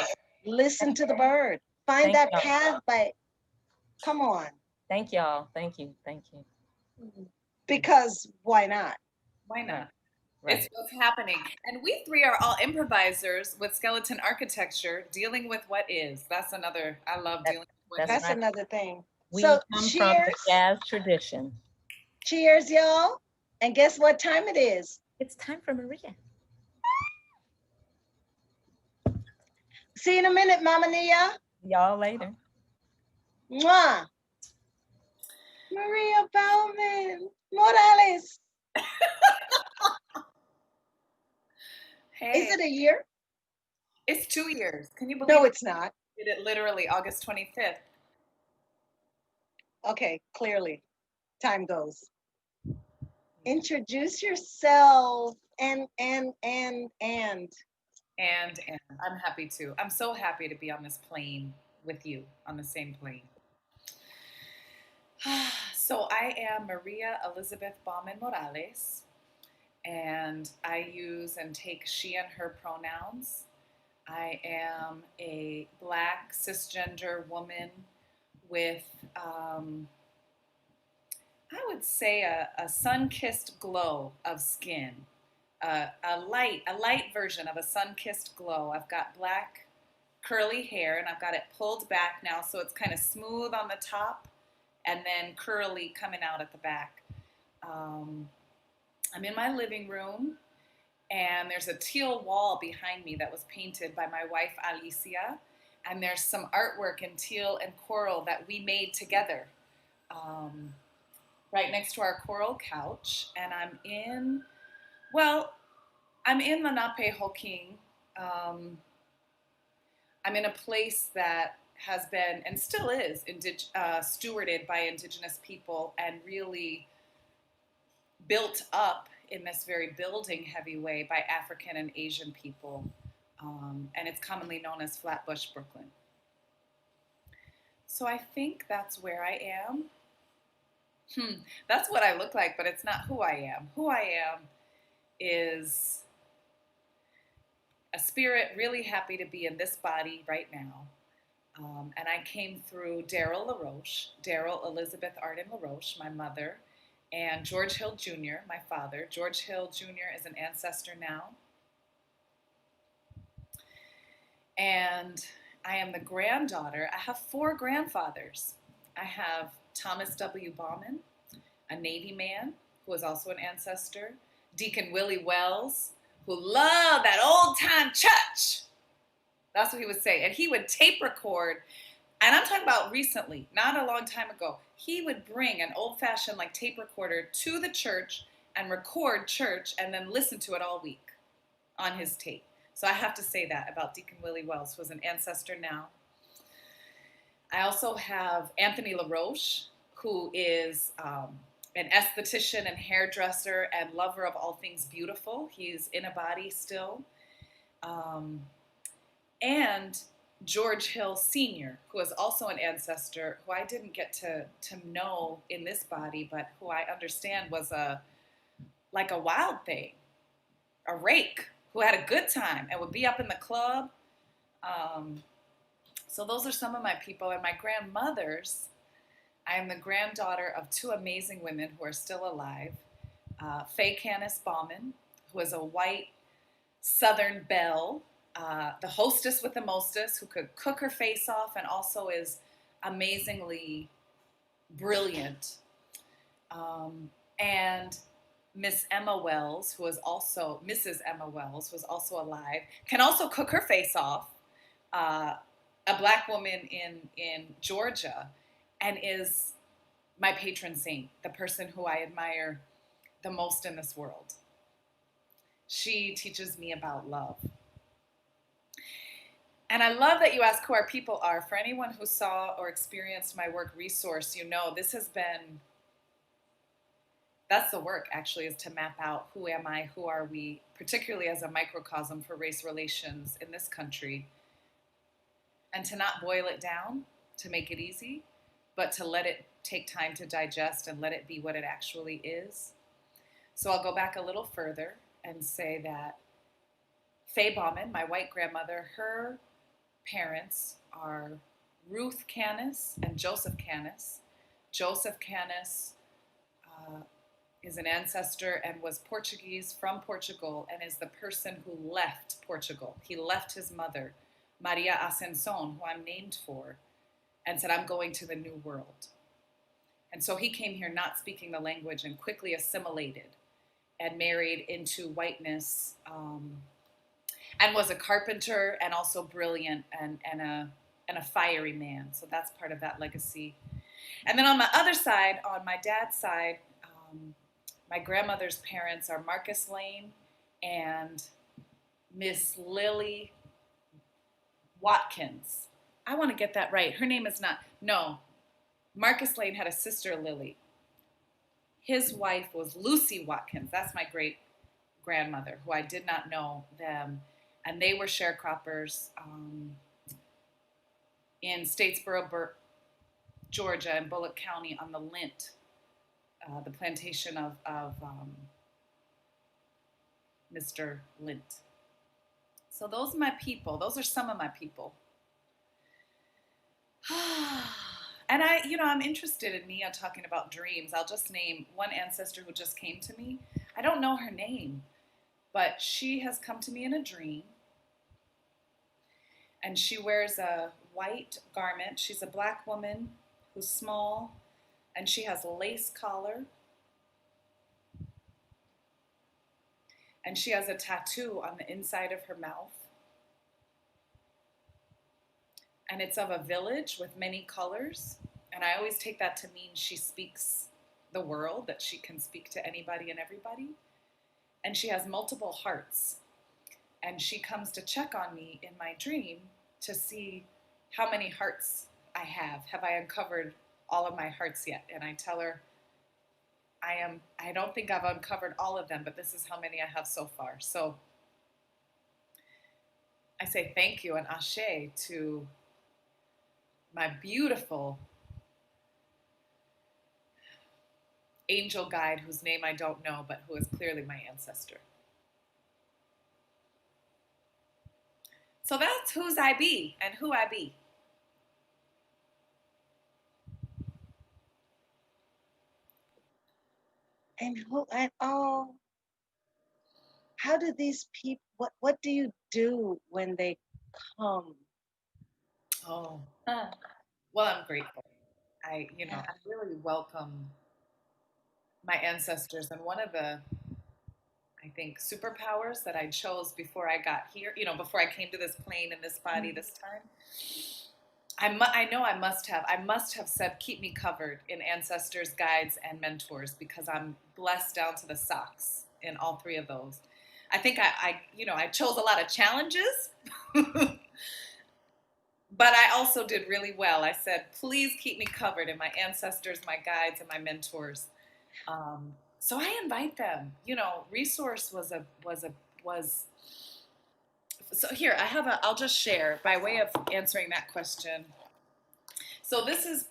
Listen to the bird. Find Thank that y'all. path by, come on. Thank y'all. Thank you. Thank you. Because why not? Why not? Right. It's what's happening. And we three are all improvisers with skeleton architecture, dealing with what is. That's another, I love dealing with what That's right. another thing. We So come cheers. from the jazz tradition. Cheers, y'all. And guess what time it is? It's time for Maria. See you in a minute, Mama Nia. Y'all later. Mwah. Maria Bauman Morales. Hey, Is it a year? it's 2 years. Can you believe No, it's not. we did it literally August 25th? Okay, clearly. Time goes. Introduce yourself and. And I'm happy to. I'm so happy to be on this plane with you, on the same plane. So I am Maria Elizabeth Bauman Morales, and I use and take she and her pronouns. I am a Black cisgender woman with, I would say, a sun-kissed glow of skin. A light version of a sun-kissed glow. I've got black curly hair, and I've got it pulled back now, so it's kind of smooth on the top and then curly coming out at the back. I'm in my living room, and there's a teal wall behind me that was painted by my wife Alicia, and there's some artwork in teal and coral that we made together, right next to our coral couch. And I'm in Lenape Hoking. I'm in a place that has been and still is stewarded by Indigenous people and really built up in this very building heavy way by African and Asian people. And it's commonly known as Flatbush, Brooklyn. So I think that's where I am. That's what I look like, but it's not who I am. Who I am is a spirit really happy to be in this body right now. And I came through Daryl Elizabeth Arden LaRoche, my mother, And George Hill Jr., my father, George Hill Jr. is an ancestor now. And I am the granddaughter. I have 4 grandfathers. I have Thomas W. Bauman, a Navy man who was also an ancestor. Deacon Willie Wells, who loved that old time church. That's what he would say. And he would tape record. And I'm talking about recently, not a long time ago. He would bring an old-fashioned like tape recorder to the church and record church and then listen to it all week on his tape. So I have to say that about Deacon Willie Wells, who is an ancestor now. I also have Anthony LaRoche, who is an esthetician and hairdresser and lover of all things beautiful. He's in a body still. And George Hill Sr., who is also an ancestor, who I didn't get to know in this body, but who I understand was like a wild thing, a rake, who had a good time and would be up in the club. So those are some of my people. And my grandmothers, I am the granddaughter of 2 amazing women who are still alive. Faye Canis Bauman, who is a white Southern belle, the hostess with the mostest, who could cook her face off and also is amazingly brilliant. And Miss Emma Wells, who is also, Mrs. Emma Wells, who is also alive, can also cook her face off, a Black woman in Georgia, and is my patron saint, the person who I admire the most in this world. She teaches me about love. And I love that you ask who our people are. For anyone who saw or experienced my work Resource, you know this has been, that's the work actually, is to map out who am I, who are we, particularly as a microcosm for race relations in this country, and to not boil it down to make it easy, but to let it take time to digest and let it be what it actually is. So I'll go back a little further and say that Faye Bauman, my white grandmother, her parents are Ruth Canis and Joseph Canis. Joseph Canis is an ancestor and was Portuguese from Portugal and is the person who left Portugal. He left his mother, Maria Ascension, who I'm named for, and said, I'm going to the New World. And so he came here not speaking the language and quickly assimilated and married into whiteness, and was a carpenter and also brilliant and a fiery man. So that's part of that legacy. And then on my other side, on my dad's side, my grandmother's parents are Marcus Lane and Miss Lily Watkins. I want to get that right. Her name is not, no. Marcus Lane had a sister, Lily. His wife was Lucy Watkins. That's my great grandmother, who I did not know them. And they were sharecroppers in Statesboro, Georgia, in Bullock County on the Lint, the plantation of Mr. Lint. So those are my people. Those are some of my people. And I'm interested in Nia talking about dreams. I'll just name one ancestor who just came to me. I don't know her name, but she has come to me in a dream. And she wears a white garment. She's a Black woman who's small, and she has a lace collar. And she has a tattoo on the inside of her mouth. And it's of a village with many colors. And I always take that to mean she speaks the world, that she can speak to anybody and everybody. And she has multiple hearts. And she comes to check on me in my dream to see how many hearts I have. Have I uncovered all of my hearts yet? And I tell her, I don't think I've uncovered all of them, but this is how many I have so far. So I say thank you and ashe to my beautiful angel guide, whose name I don't know, but who is clearly my ancestor. So that's whose I be and who I be. and oh, how do these people, what do you do when they come? Oh, well, I'm grateful. I really welcome my ancestors. And one of the, I think, superpowers that I chose before I got here, before I came to this plane in this body this time, I know I must have said, keep me covered in ancestors, guides, and mentors because I'm blessed down to the socks in all three of those. I think I chose a lot of challenges, but I also did really well. I said, please keep me covered in my ancestors, my guides, and my mentors. So I invite them. Resource was. So here I'll just share by way of answering that question. So this is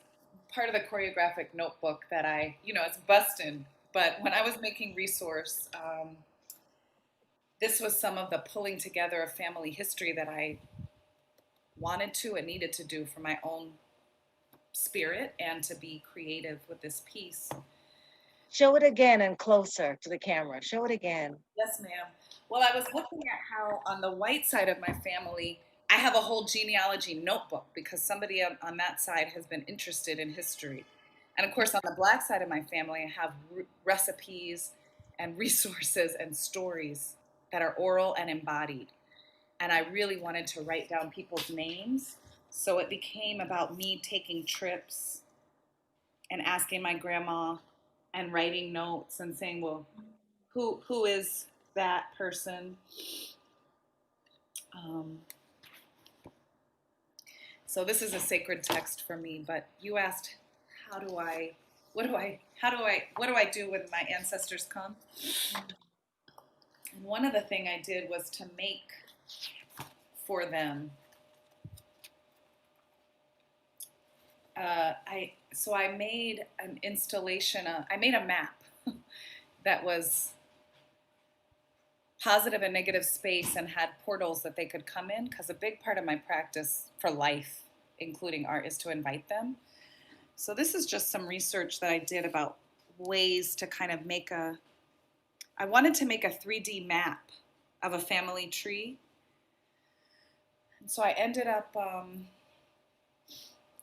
part of the choreographic notebook that it's busting. But when I was making resource, this was some of the pulling together of family history that I wanted to and needed to do for my own spirit and to be creative with this piece. Show it again and closer to the camera. Show it again. Yes, ma'am. Well, I was looking at how on the white side of my family, I have a whole genealogy notebook because somebody on that side has been interested in history. And of course, on the black side of my family, I have recipes and resources and stories that are oral and embodied. And I really wanted to write down people's names. So it became about me taking trips and asking my grandma and writing notes and saying, well, who is that person? Um, so this is a sacred text for me. But you asked, what do I do when my ancestors come? And one of the things I did was to make for them. I made an installation. I made a map that was positive and negative space and had portals that they could come in, because a big part of my practice for life, including art, is to invite them. So this is just some research that I did about ways to kind of I wanted to make a 3D map of a family tree. And so I ended up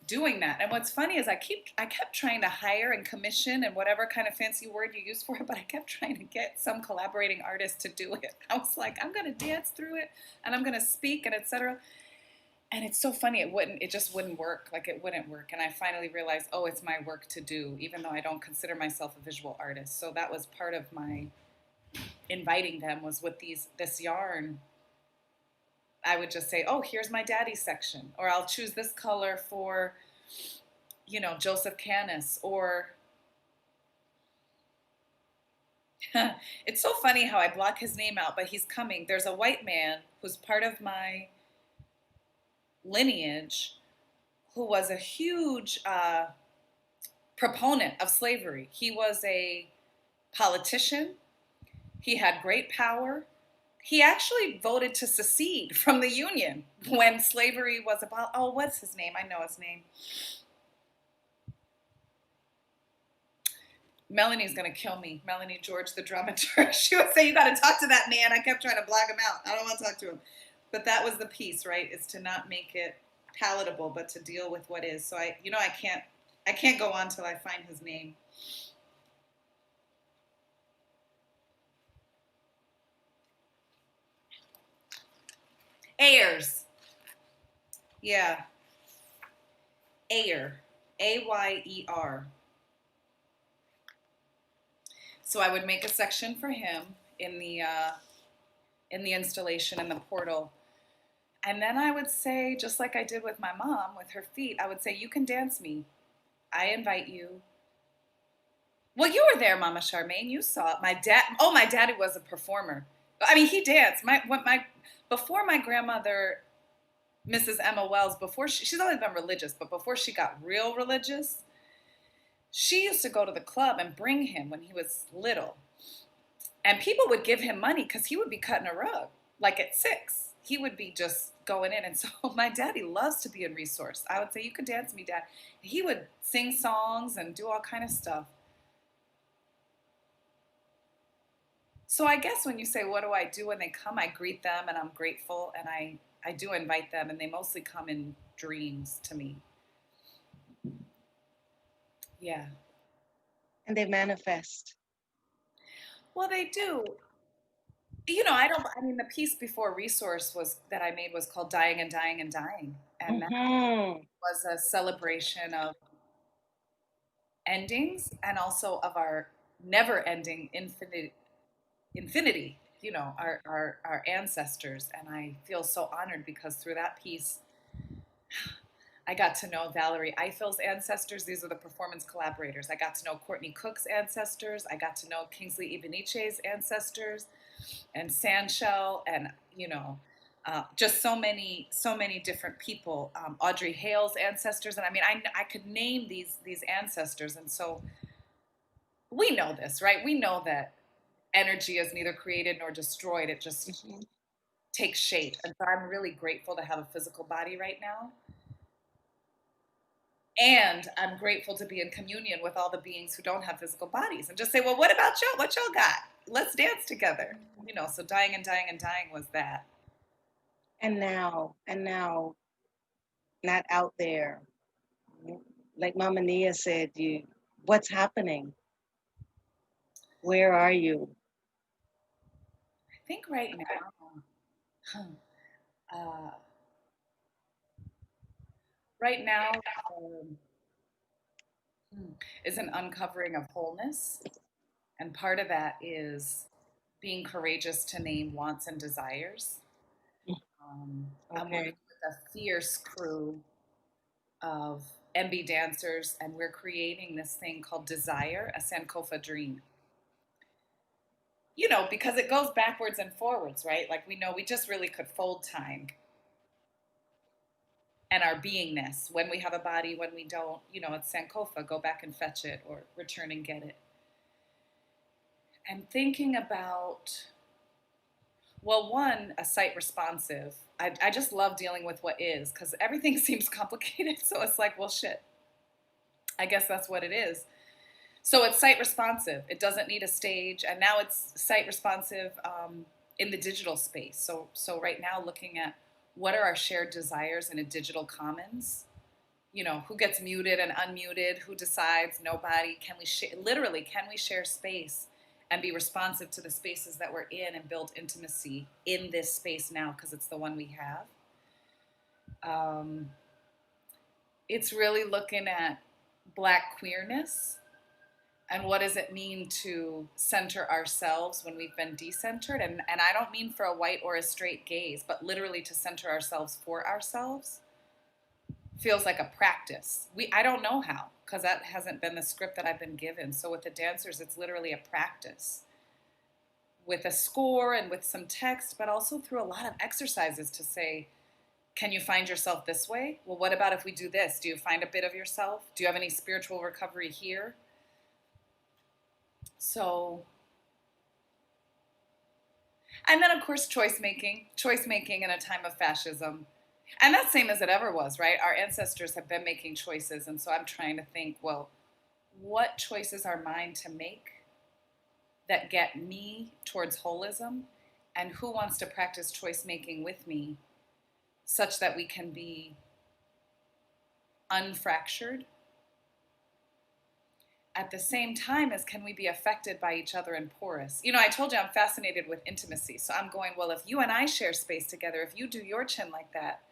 doing that. And what's funny is I kept trying to hire and commission and whatever kind of fancy word you use for it, but I kept trying to get some collaborating artist to do it. I was like, I'm going to dance through it and I'm going to speak and etc. And it's so funny, it just wouldn't work. Like it wouldn't work. And I finally realized, oh, it's my work to do, even though I don't consider myself a visual artist. So that was part of my inviting them, was with this yarn. I would just say, oh, here's my daddy's section, or I'll choose this color for, Joseph Canis, or it's so funny how I block his name out, but he's coming. There's a white man who's part of my lineage who was a huge proponent of slavery. He was a politician. He had great power. He actually voted to secede from the Union when slavery was about, oh, what's his name? I know his name. Melanie's going to kill me. Melanie George, the dramaturg. She would say, you got to talk to that man. I kept trying to block him out. I don't want to talk to him. But that was the piece, right? Is to not make it palatable, but to deal with what is. So I can't go on till I find his name. Ayers. Yeah. Ayer. Ayer. So I would make a section for him in the installation in the portal. And then I would say, just like I did with my mom, with her feet, I would say, you can dance me. I invite you. Well, you were there, Mama Charmaine. You saw it. My daddy was a performer. I mean, he danced. Before my grandmother, Mrs. Emma Wells, she's always been religious, but before she got real religious, she used to go to the club and bring him when he was little. And people would give him money because he would be cutting a rug, like at 6. He would be just going in. And so my daddy loves to be in resource. I would say, you could dance me, Dad. He would sing songs and do all kind of stuff. So I guess when you say, what do I do when they come? I greet them and I'm grateful, and I do invite them, and they mostly come in dreams to me. Yeah. And they manifest. Well, they do. I mean, the piece before Resource that I made was called Dying and Dying and Dying. And that Mhm. was a celebration of endings and also of our never ending infinity, our ancestors. And I feel so honored because through that piece, I got to know Valerie Eiffel's ancestors. These are the performance collaborators. I got to know Courtney Cook's ancestors. I got to know Kingsley Ebeniche's ancestors and Sandshell, and just so many different people. Audrey Hale's ancestors, and I mean, I could name these ancestors, and so we know this, right? We know that energy is neither created nor destroyed. It just Mhm. takes shape, and so I'm really grateful to have a physical body right now. And I'm grateful to be in communion with all the beings who don't have physical bodies and just say, well, what about y'all? What y'all got? Let's dance together. So Dying and Dying and Dying was that. And now, not out there. Like Mama Nia said, what's happening? Where are you? I think right now, uh, right now um, is an uncovering of wholeness. And part of that is being courageous to name wants and desires. I'm working Okay. with a fierce crew of MB dancers, and we're creating this thing called Desire, a Sankofa dream. Because it goes backwards and forwards, right? Like we know we just really could fold time and our beingness. When we have a body, when we don't, it's Sankofa, go back and fetch it or return and get it. And thinking about, well, one, a site responsive. I just love dealing with what is, because everything seems complicated. So it's like, well, shit. I guess that's what it is. So it's site responsive. It doesn't need a stage. And now it's site responsive in the digital space. So right now, looking at what are our shared desires in a digital commons? Who gets muted and unmuted? Who decides? Nobody. Can we can we share space and be responsive to the spaces that we're in and build intimacy in this space now because it's the one we have? It's really looking at Black queerness and what does it mean to center ourselves when we've been decentered? And I don't mean for a white or a straight gaze, but literally to center ourselves for ourselves feels like a practice. I don't know how, because that hasn't been the script that I've been given. So with the dancers, it's literally a practice with a score and with some text, but also through a lot of exercises to say, can you find yourself this way? Well, what about if we do this? Do you find a bit of yourself? Do you have any spiritual recovery here? So, and then of course, choice making in a time of fascism. And that's same as it ever was, right? Our ancestors have been making choices. And so I'm trying to think, well, what choices are mine to make that get me towards holism? And who wants to practice choice making with me such that we can be unfractured at the same time as can we be affected by each other and porous? I told you I'm fascinated with intimacy. So I'm going, well, if you and I share space together, if you do your chin like that,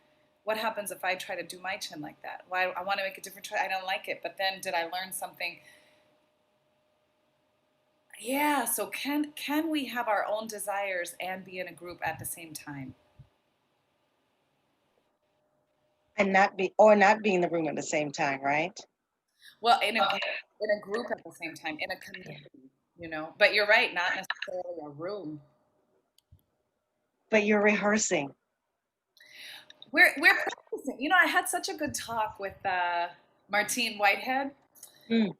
what happens if I try to do my chin like that? Why I want to make a different choice. I don't like it. But then did I learn something? Yeah. So can we have our own desires and be in a group at the same time? And not be in the room at the same time, right? Well, in a group at the same time, in a community, But you're right, not necessarily a room. But you're rehearsing. We're practicing. I had such a good talk with Martine Whitehead. Mm.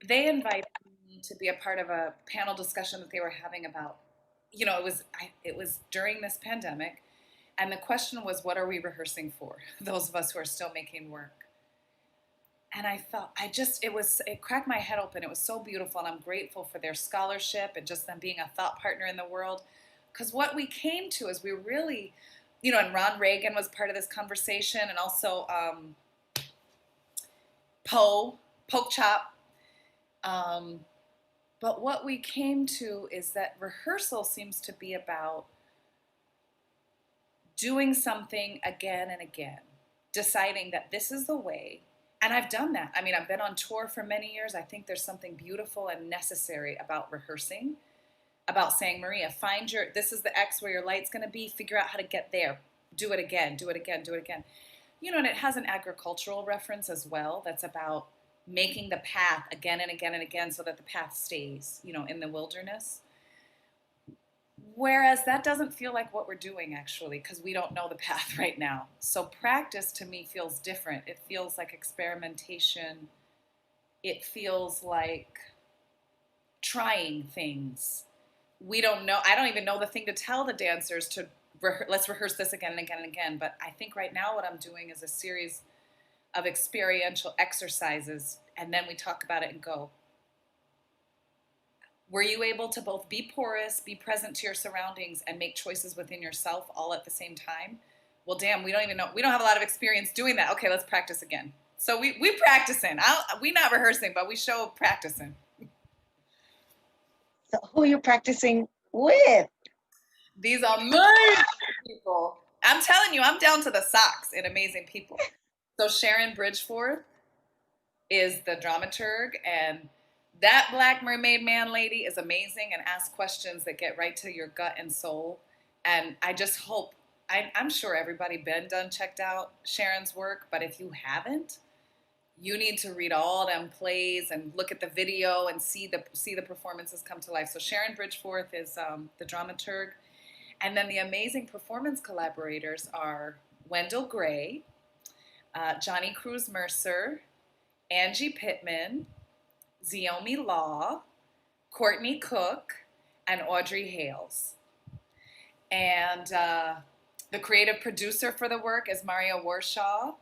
They invited me to be a part of a panel discussion that they were having about, it was during this pandemic, and the question was, what are we rehearsing for? Those of us who are still making work. And I felt, it cracked my head open. It was so beautiful. And I'm grateful for their scholarship and just them being a thought partner in the world. Because what we came to is we really, and Ron Reagan was part of this conversation, and also Poke Chop. But what we came to is that rehearsal seems to be about doing something again and again, deciding that this is the way. And I've done that. I mean, I've been on tour for many years. I think there's something beautiful and necessary about rehearsing, about saying, Maria, this is the X where your light's going to be, figure out how to get there. Do it again, do it again, do it again. And it has an agricultural reference as well that's about making the path again and again and again so that the path stays, in the wilderness. Whereas that doesn't feel like what we're doing, actually, because we don't know the path right now. So practice to me feels different. It feels like experimentation. It feels like trying things. We don't know. I don't even know the thing to tell the dancers to let's rehearse this again and again and again. But I think right now what I'm doing is a series of experiential exercises. And then we talk about it and go, were you able to both be porous, be present to your surroundings, and make choices within yourself all at the same time? Well, damn, we don't even know. We don't have a lot of experience doing that. Okay, let's practice again. So we practicing. We not rehearsing, but we show practicing. So who are you practicing with? These amazing people. I'm telling you, I'm down to the socks in amazing people. So Sharon Bridgeforth is the dramaturg, and that Black Mermaid Man lady is amazing and asks questions that get right to your gut and soul. And I just hope, I'm sure everybody checked out Sharon's work, but if you haven't, you need to read all them plays and look at the video and see the performances come to life. So Sharon Bridgeforth is the dramaturg. And then the amazing performance collaborators are Wendell Gray, Johnny Cruz Mercer, Angie Pittman, Ziomi Law, Courtney Cook, and Audrey Hales. And the creative producer for the work is Maria Warshaw.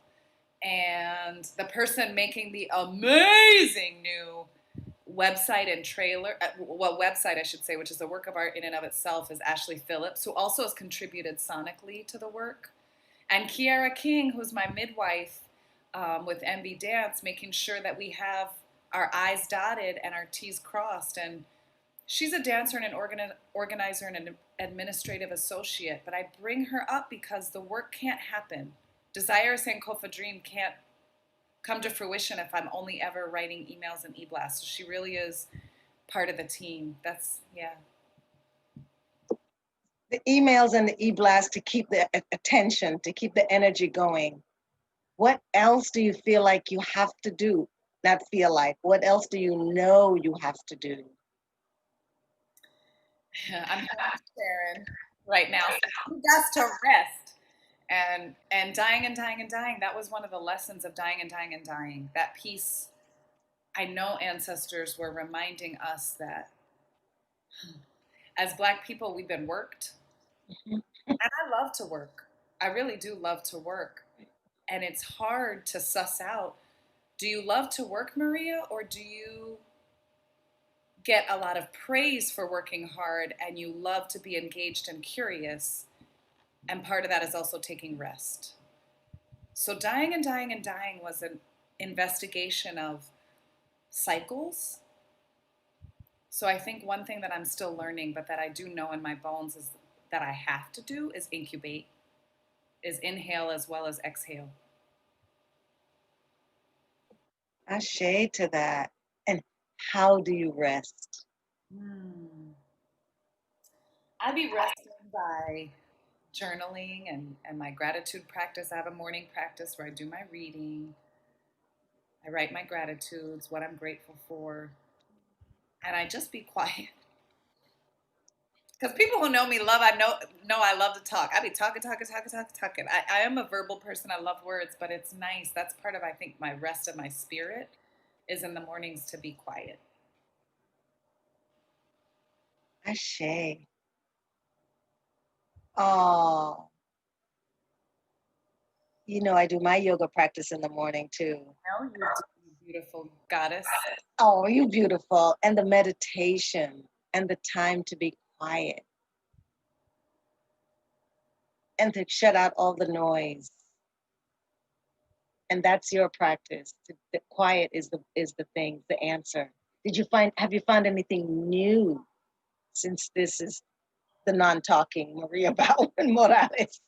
And the person making the amazing new website and trailer, website I should say, which is a work of art in and of itself, is Ashley Phillips, who also has contributed sonically to the work. And Kiara King, who's my midwife with MB Dance, making sure that we have our I's dotted and our T's crossed. And she's a dancer and an organizer and an administrative associate, but I bring her up because the work can't happen. Desire Sankofa Dream can't come to fruition if I'm only ever writing emails and e-blasts. So she really is part of the team. Yeah. The emails and the e-blast to keep the attention, to keep the energy going. What else do you feel like you have to do? Not feel like, what else do you know you have to do? I'm Sharon right now. So she has to rest. And dying and dying and dying, that was one of the lessons of dying and dying and dying. That piece, I know ancestors were reminding us that as Black people, we've been worked. And I love to work. I really do love to work. And it's hard to suss out, do you love to work, Maria, or do you get a lot of praise for working hard and you love to be engaged and curious? And part of that is also taking rest. So dying and dying and dying was an investigation of cycles. So I think one thing that I'm still learning, but that I do know in my bones, is that I have to do is incubate, is inhale as well as exhale. Ashe to that. And how do you rest? I be resting by journaling and my gratitude practice. I have a morning practice where I do my reading. I write my gratitudes, what I'm grateful for. And I just be quiet. Because people who know me I know I love to talk. I be talking. I am a verbal person. I love words, but it's nice. That's part of, I think, my rest of my spirit is in the mornings to be quiet. Ashe. Oh. I do my yoga practice in the morning too. No, you do Beautiful goddess. Oh, you beautiful. And the meditation and the time to be quiet and to shut out all the noise. And that's your practice. The quiet is the thing, the answer. Have you found anything new since this is the non-talking Maria Bauman Morales?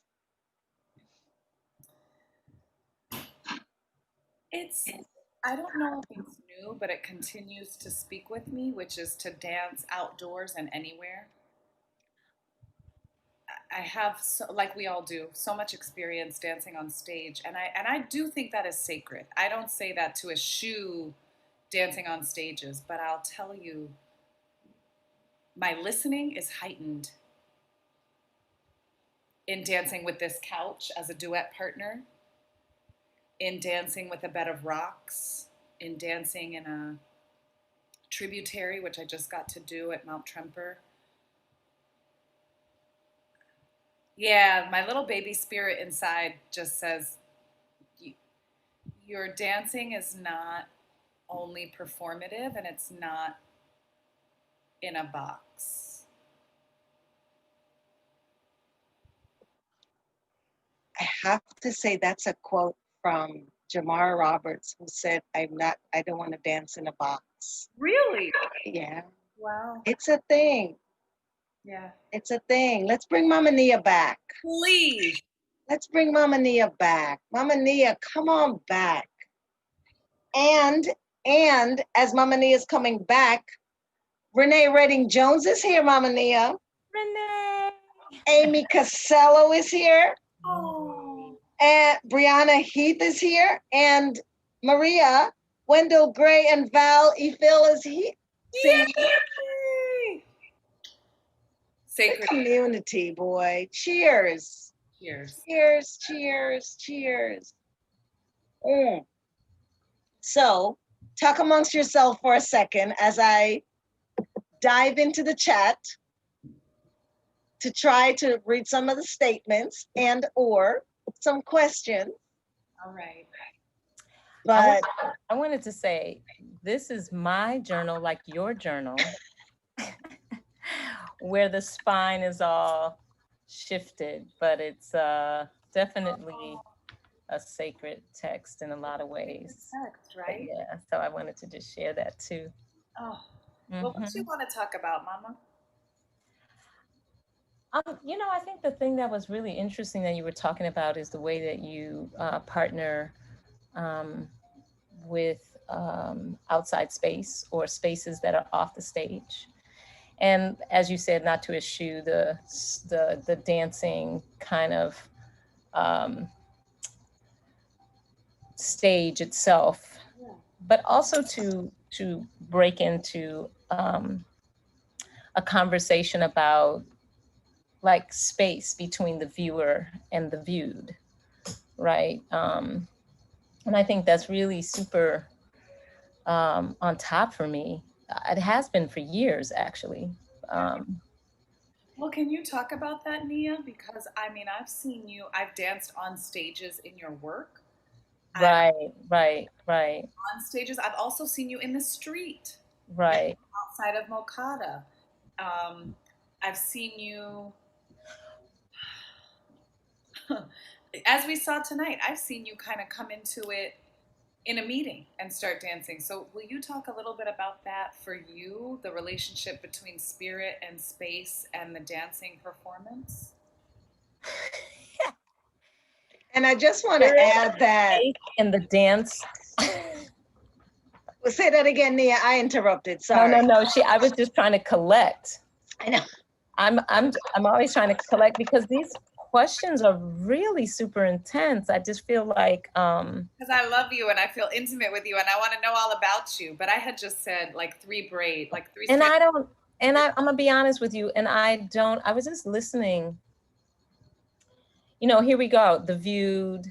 I don't know if it's new, but it continues to speak with me, which is to dance outdoors and anywhere. I have, like we all do, so much experience dancing on stage, and I do think that is sacred. I don't say that to eschew dancing on stages, but I'll tell you, my listening is heightened in dancing with this couch as a duet partner, in dancing with a bed of rocks, in dancing in a tributary, which I just got to do at Mount Tremper. Yeah, my little baby spirit inside just says, your dancing is not only performative and it's not in a box. I have to say that's a quote from Jamara Roberts, who said, I don't want to dance in a box. Really? Yeah. Wow. It's a thing. Yeah. It's a thing. Let's bring Mama Nia back. Please. Let's bring Mama Nia back. Mama Nia, come on back. And as Mama Nia's coming back, Renee Redding Jones is here, Mama Nia. Renee. Amy Casello is here. Oh. And Brianna Heath is here. And Maria, Wendell Gray, and Val Efil is here. See? Yay! Sacred community, boy. Cheers. Cheers. Cheers, cheers, cheers. So, talk amongst yourself for a second as I dive into the chat to try to read some of the statements and or some questions. All right. But I wanted to say, this is my journal, like your journal, where the spine is all shifted, but it's definitely a sacred text in a lot of ways. Text, right? But yeah, so I wanted to just share that too. Oh, well, what do you want to talk about, Mama? You know, I think the thing that was really interesting that you were talking about is the way that you partner with outside space or spaces that are off the stage. And as you said, not to eschew the dancing kind of stage itself, but also to break into a conversation about like space between the viewer and the viewed, right? And I think that's really super on top for me. It has been for years, actually. Well, can you talk about that, Nia? Because I mean, I've danced on stages in your work. Right. On stages. I've also seen you in the street. Right. Outside of Mokata. I've seen you, as we saw tonight, I've seen you kind of come into it in a meeting and start dancing. So will you talk a little bit about that for you, the relationship between spirit and space and the dancing performance? and I just want to add that in the dance. Well, say that again, Nia. I interrupted. Sorry. No. I was just trying to collect. I know. I'm always trying to collect because these questions are really super intense. I just feel like because I love you and I feel intimate with you and I want to know all about you. But I had just said like three. And I'm gonna be honest with you, and I was just listening. You know, here we go. The viewed,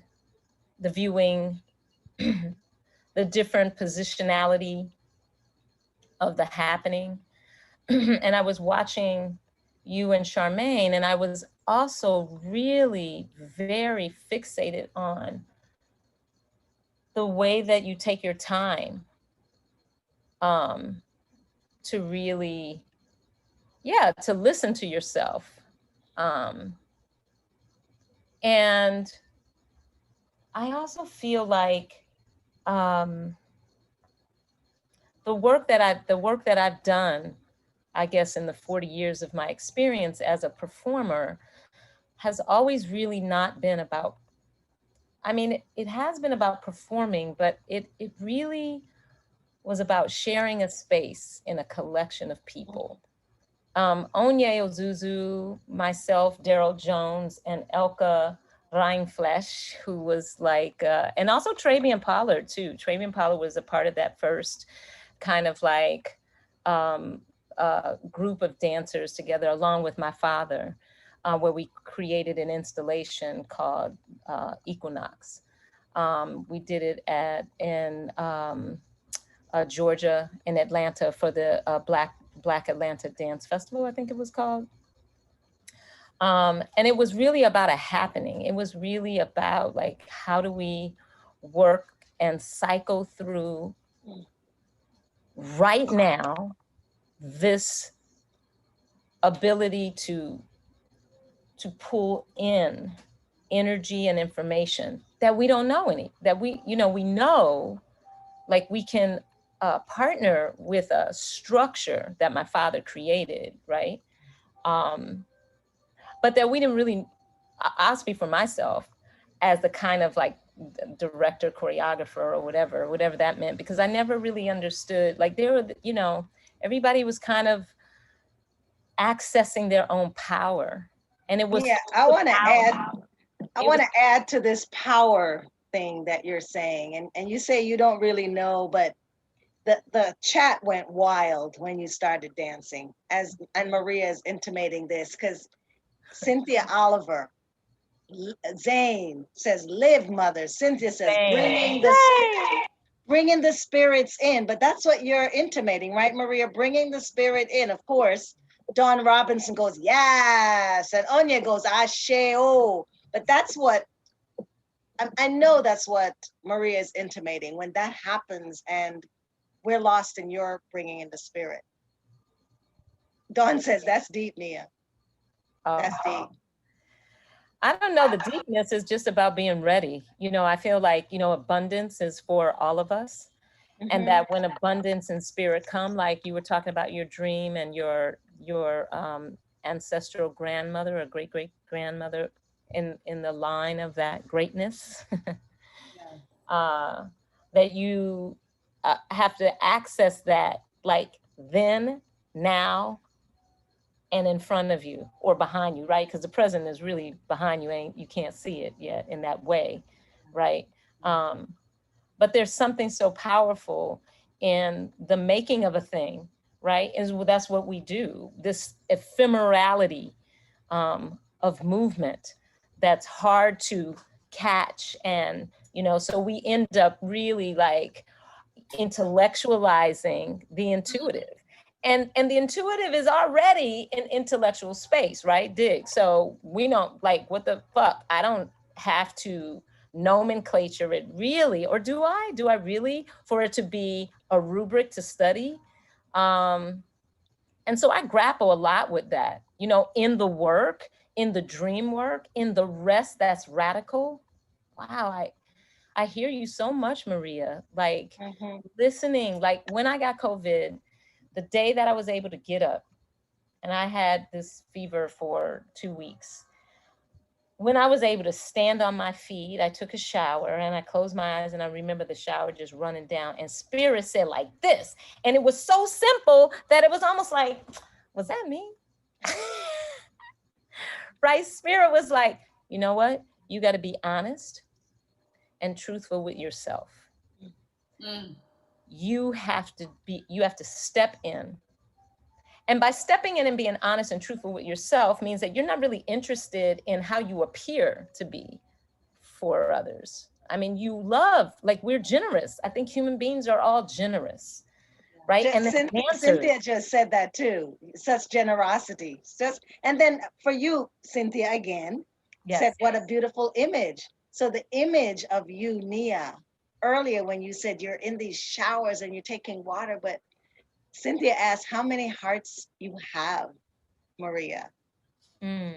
the viewing, the different positionality of the happening. And I was watching you and Charmaine, and I was also really very fixated on the way that you take your time to really, yeah, to listen to yourself. And I also feel like the work that I've done, I guess, in the 40 years of my experience as a performer has always really not been about, I mean, it has been about performing, but it really was about sharing a space in a collection of people. Onye Ozuzu, myself, Daryl Jones, and Elka Reinflesch, who was like, and also Travian Pollard too. Travian Pollard was a part of that first kind of like group of dancers together, along with my father, where we created an installation called Equinox. We did it in Georgia, in Atlanta, for the Black Atlanta Dance Festival, I think it was called. And it was really about a happening. It was really about like, how do we work and cycle through right now this ability to pull in energy and information that we don't know any, that we know, like we can partner with a structure that my father created, right? But that we didn't really, I'll speak for myself as the kind of like director, choreographer, or whatever that meant, because I never really understood, like there were, everybody was kind of accessing their own power. And it was, yeah, I want to add to this power thing that you're saying. And you say you don't really know, but the chat went wild when you started dancing, and Maria is intimating this, because Cynthia Oliver, Zane says, live, mother. Cynthia says, bringing the spirits in. But that's what you're intimating, right, Maria? Bringing the spirit in. Of course, Dawn Robinson goes, yes. And Onya goes, Ashe-o. But that's what, I know that's what Maria is intimating. When that happens and we're lost in your bringing in the spirit. Dawn says, that's deep, Nia. That's deep. I don't know, the deepness is just about being ready. I feel like, abundance is for all of us. Mm-hmm. And that when abundance and spirit come, like you were talking about your dream and your ancestral grandmother or great-great-grandmother in the line of that greatness, that you have to access that, like then, now, and in front of you or behind you, right? Because the present is really behind you, you can't see it yet in that way, right? But there's something so powerful in the making of a thing, right? And that's what we do, this ephemerality of movement that's hard to catch. And, so we end up really like intellectualizing the intuitive. And the intuitive is already an intellectual space, right? Dig. So we don't, like, what the fuck? I don't have to nomenclature it really, or do I really, for it to be a rubric to study? And so I grapple a lot with that, in the work, in the dream work, in the rest that's radical. Wow, I hear you so much, Maria, like listening, like when I got COVID, the day that I was able to get up, and I had this fever for 2 weeks. When I was able to stand on my feet, I took a shower and I closed my eyes, and I remember the shower just running down, and spirit said like this. And it was so simple that it was almost like, was that me? Right? Spirit was like, you know what? You got to be honest and truthful with yourself. You have to step in. And by stepping in and being honest and truthful with yourself means that you're not really interested in how you appear to be for others. I mean, you love, like, we're generous. I think human beings are all generous, right? And Cynthia just said that too. Such generosity. And then for you, Cynthia, again, said, what a beautiful image. So the image of you, Nia, earlier when you said you're in these showers and you're taking water, but Cynthia asked how many hearts you have, Maria. Mm.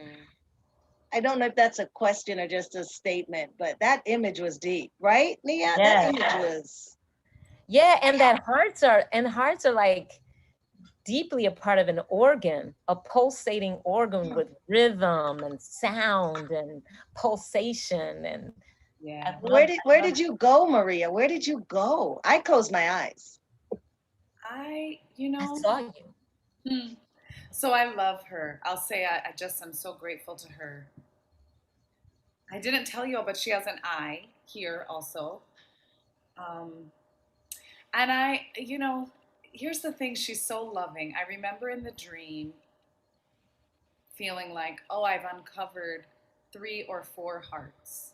I don't know if that's a question or just a statement, but that image was deep, right, Nia? Yeah. That image was. Yeah, and hearts are like deeply a part of an organ, a pulsating organ with rhythm and sound and pulsation. And Yeah. Where did you go, Maria? Where did you go? I closed my eyes. I saw you. So I love her. I'll say I just am so grateful to her. I didn't tell you, but she has an eye here also. And here's the thing, she's so loving. I remember in the dream feeling like, oh, I've uncovered 3 or 4 hearts.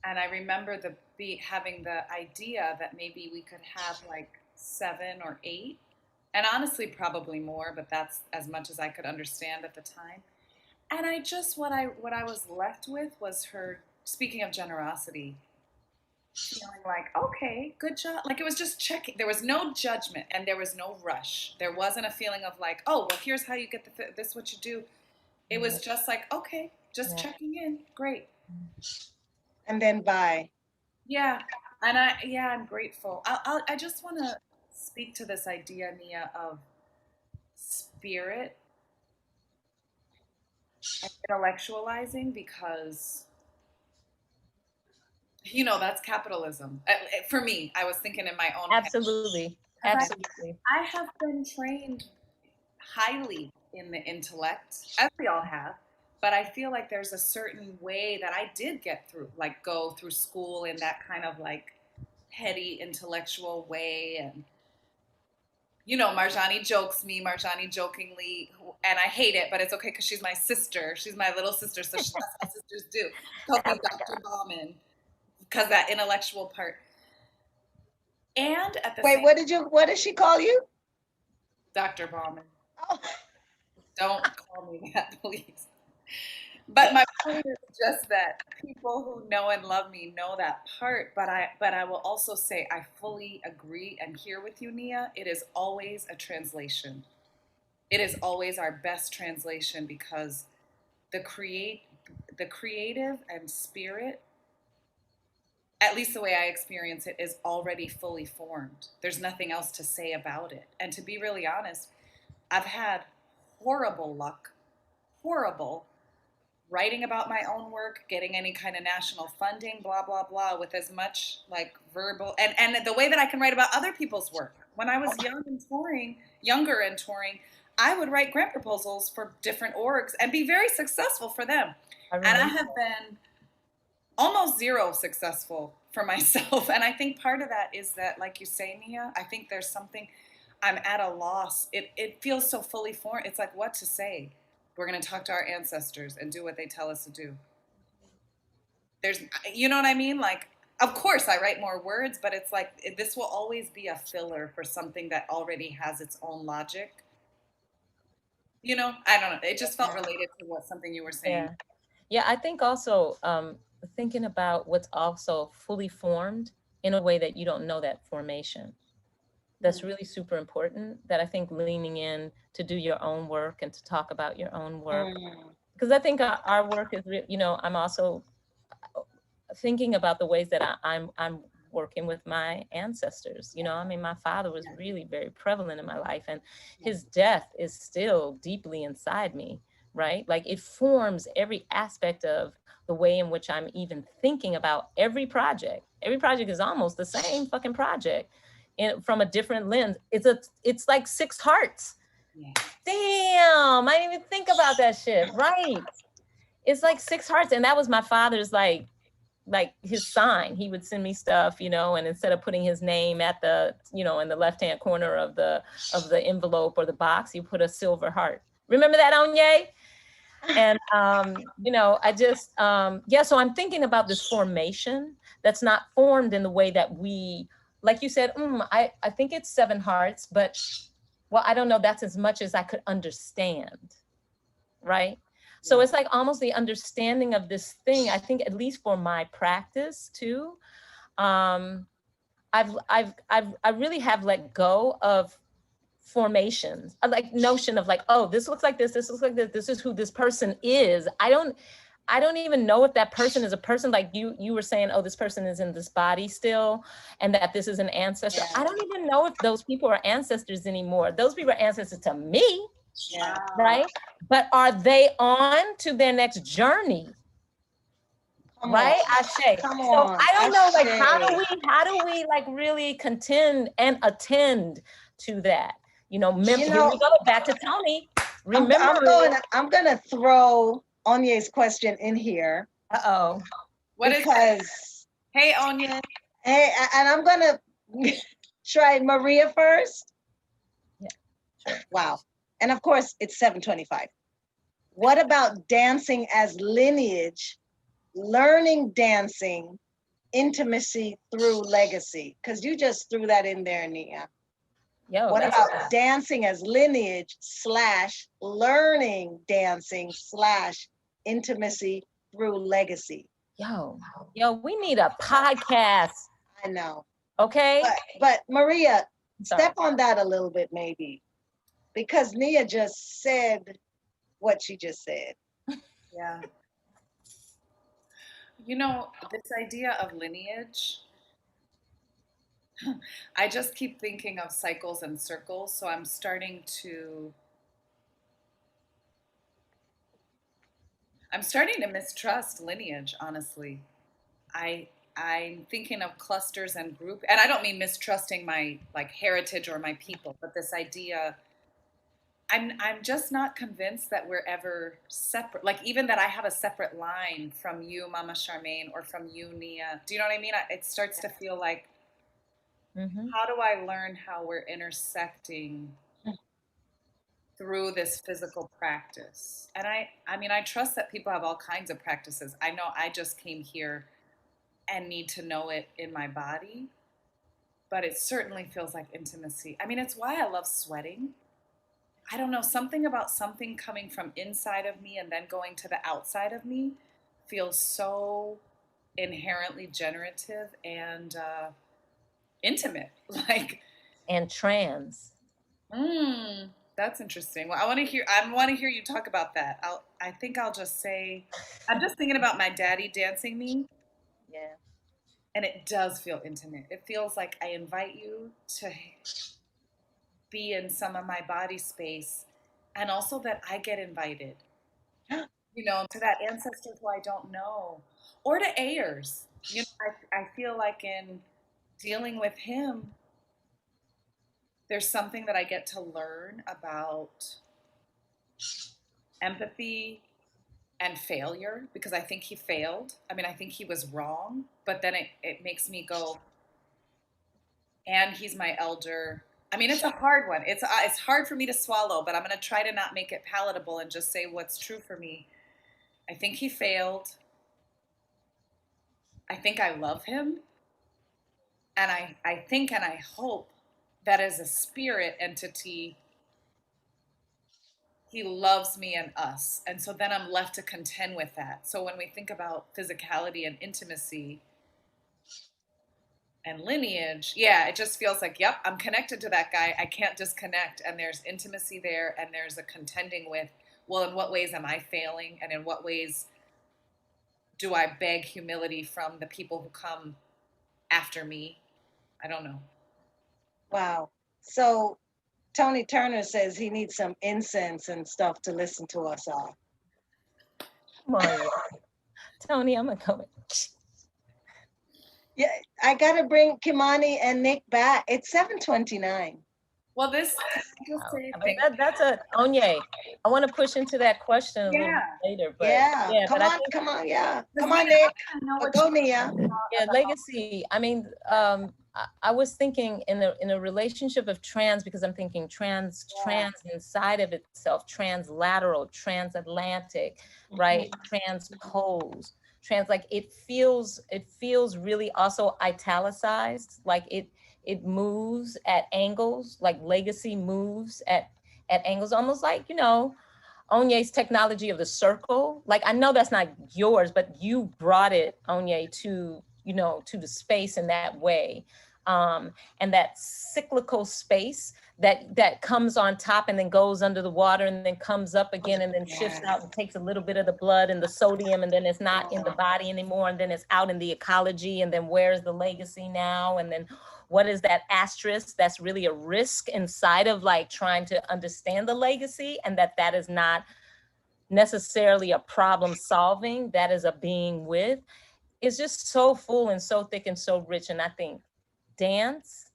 And I remember having the idea that maybe we could have like 7 or 8. And honestly, probably more, but that's as much as I could understand at the time. And I just, what I was left with was her, speaking of generosity, feeling like, okay, good job. Like it was just checking. There was no judgment and there was no rush. There wasn't a feeling of like, oh, well, here's how you get this is what you do. It was just like, okay, just checking in. Great. And then bye. Yeah. And I'm grateful. I just want to speak to this idea, Nia, of spirit and intellectualizing, because that's capitalism. For me, I was thinking in my own Absolutely. head. Absolutely. I have been trained highly in the intellect, as we all have, but I feel like there's a certain way that I did get through, like go through school in that kind of like heady intellectual way. And Marjani jokingly, and I hate it, but it's okay because she's my sister. She's my little sister, so that's what sisters do. Calls me Dr. Bauman because that intellectual part. And at the same What did she call you? Dr. Bauman. Oh. Don't call me that, please. But my point is just that people who know and love me know that part. But I will also say I fully agree and here with you, Nia. It is always a translation. It is always our best translation, because the creative and spirit, at least the way I experience it, is already fully formed. There's nothing else to say about it. And to be really honest, I've had horrible luck, writing about my own work, getting any kind of national funding, blah, blah, blah, with as much like verbal, and the way that I can write about other people's work. When I was younger and touring, I would write grant proposals for different orgs and be very successful for them. And I have been almost zero successful for myself. And I think part of that is that, like you say, Nia, I think there's something, I'm at a loss. It feels so fully formed. It's like, what to say? We're going to talk to our ancestors and do what they tell us to do. You know what I mean? Like, of course I write more words, but it's like, this will always be a filler for something that already has its own logic. I don't know. It just felt related to something you were saying. Yeah, I think also thinking about what's also fully formed in a way that you don't know that formation. That's really super important, that I think leaning in to do your own work and to talk about your own work. Because I think our work is, I'm also thinking about the ways that I'm working with my ancestors. My father was really very prevalent in my life, and his death is still deeply inside me, right? Like it forms every aspect of the way in which I'm even thinking about every project. Every project is almost the same fucking project. From a different lens. It's like 6 hearts. Yeah. Damn, I didn't even think about that shit. Right. It's like 6 hearts. And that was my father's like his sign. He would send me stuff, and instead of putting his name at the, in the left-hand corner of the envelope or the box, he put a silver heart. Remember that, Onye? And, I just, so I'm thinking about this formation that's not formed in the way that we, like you said, I think it's 7 hearts, but, well, I don't know, that's as much as I could understand, right? So it's like almost the understanding of this thing. I think at least for my practice too, I really have let go of formations, like notion of like, oh, this looks like this looks like this is who this person is. I don't even know if that person is a person. Like you were saying, oh, this person is in this body still, and that this is an ancestor. Yeah. I don't even know if those people are ancestors anymore. Those people are ancestors to me, Yeah. right? But are they on to their next journey? Come Right? on. Ashe. Come So on. I don't know, like, how Ashe. do we like really contend and attend to that? You know, You here know, we go back to Tony. I'm Rememory. gonna throw Onye's question in here Uh-oh. What is because Hey, Onion. hey, and I'm gonna try Maria first. Yeah, sure. Wow. And of course it's 7:25. What about dancing as lineage, learning dancing, intimacy through legacy? Because you just threw that in there, Nia. Yo, What that's about dancing as lineage / learning dancing / intimacy through legacy? yo, we need a podcast. I know. Okay. But Maria, Sorry. step on that a little bit maybe, because Nia just said what she just said. Yeah. You know, this idea of lineage, I just keep thinking of cycles and circles. So I'm starting to mistrust lineage, honestly. I'm thinking of clusters and group, and I don't mean mistrusting my like heritage or my people, but this idea, I'm just not convinced that we're ever separate. Like even that I have a separate line from you, Mama Charmaine, or from you, Nia. Do you know what I mean? It starts to feel like, how do I learn how we're intersecting through this physical practice? And I mean, I trust that people have all kinds of practices. I know I just came here and need to know it in my body, but it certainly feels like intimacy. I mean, it's why I love sweating. I don't know, something about something coming from inside of me and then going to the outside of me feels so inherently generative and intimate. Like, And trans. that's interesting. Well, I want to hear you talk about that. I think I'll just say, I'm just thinking about my daddy dancing me. Yeah. And it does feel intimate. It feels like I invite you to be in some of my body space, and also that I get invited, you know, to that ancestor who I don't know, or to Ayers. You know, I feel like in dealing with him, there's something that I get to learn about empathy and failure, because I think he failed. I mean, I think he was wrong, but then it makes me go, and he's my elder. I mean, it's a hard one. It's hard for me to swallow, but I'm going to try to not make it palatable and just say what's true for me. I think he failed. I think I love him. And I think and I hope that as a spirit entity, he loves me and us. And so then I'm left to contend with that. So when we think about physicality and intimacy and lineage, yeah, it just feels like, yep, I'm connected to that guy. I can't disconnect. And there's intimacy there, and there's a contending with, well, in what ways am I failing? And in what ways do I beg humility from the people who come after me? I don't know. Wow. So Tony Turner says he needs some incense and stuff to listen to us all. Come on. Tony, I'm gonna come. Yeah, I gotta bring Kimani and Nick back. It's 7:29. Well, this That's a Onye. I want to push into that question a little bit later, but Come on, come on, come on, Nick. Go, Nia. Yeah, legacy. I mean, I was thinking in a relationship of trans, because I'm thinking trans inside of itself, translateral, transatlantic, right? Transpose, like it feels really also italicized, like it moves at angles, like legacy moves at angles, almost like, you know, Onye's technology of the circle, like I know that's not yours, but you brought it, Onye, to, you know, to the space in that way. And that cyclical space that comes on top and then goes under the water and then comes up again and then shifts out and takes a little bit of the blood and the sodium and then it's not in the body anymore and then it's out in the ecology and then where's the legacy now and then what is that asterisk that's really a risk inside of like trying to understand the legacy and that is not necessarily a problem solving, that is a being with. It's just so full and so thick and so rich. And I think dance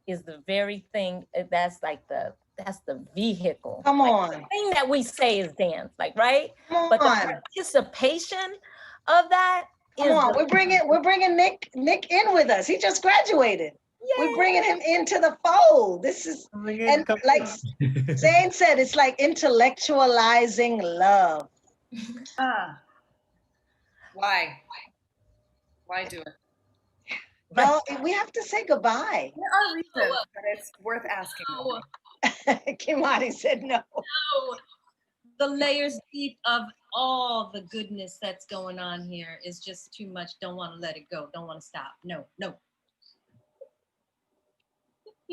is the very thing that's the vehicle. Come on. Like, the thing that we say is dance, like, right? Come But the on. participation of that is Come on. We're bringing Nick in with us. He just graduated. Yay. We're bringing him into the fold. This is, and like Zane said, it's like intellectualizing love. Why? Why do it? Well, we have to say goodbye. There are reasons, but it's worth asking. Kimani said no. No. The layers deep of all the goodness that's going on here is just too much. Don't want to let it go. Don't want to stop. No.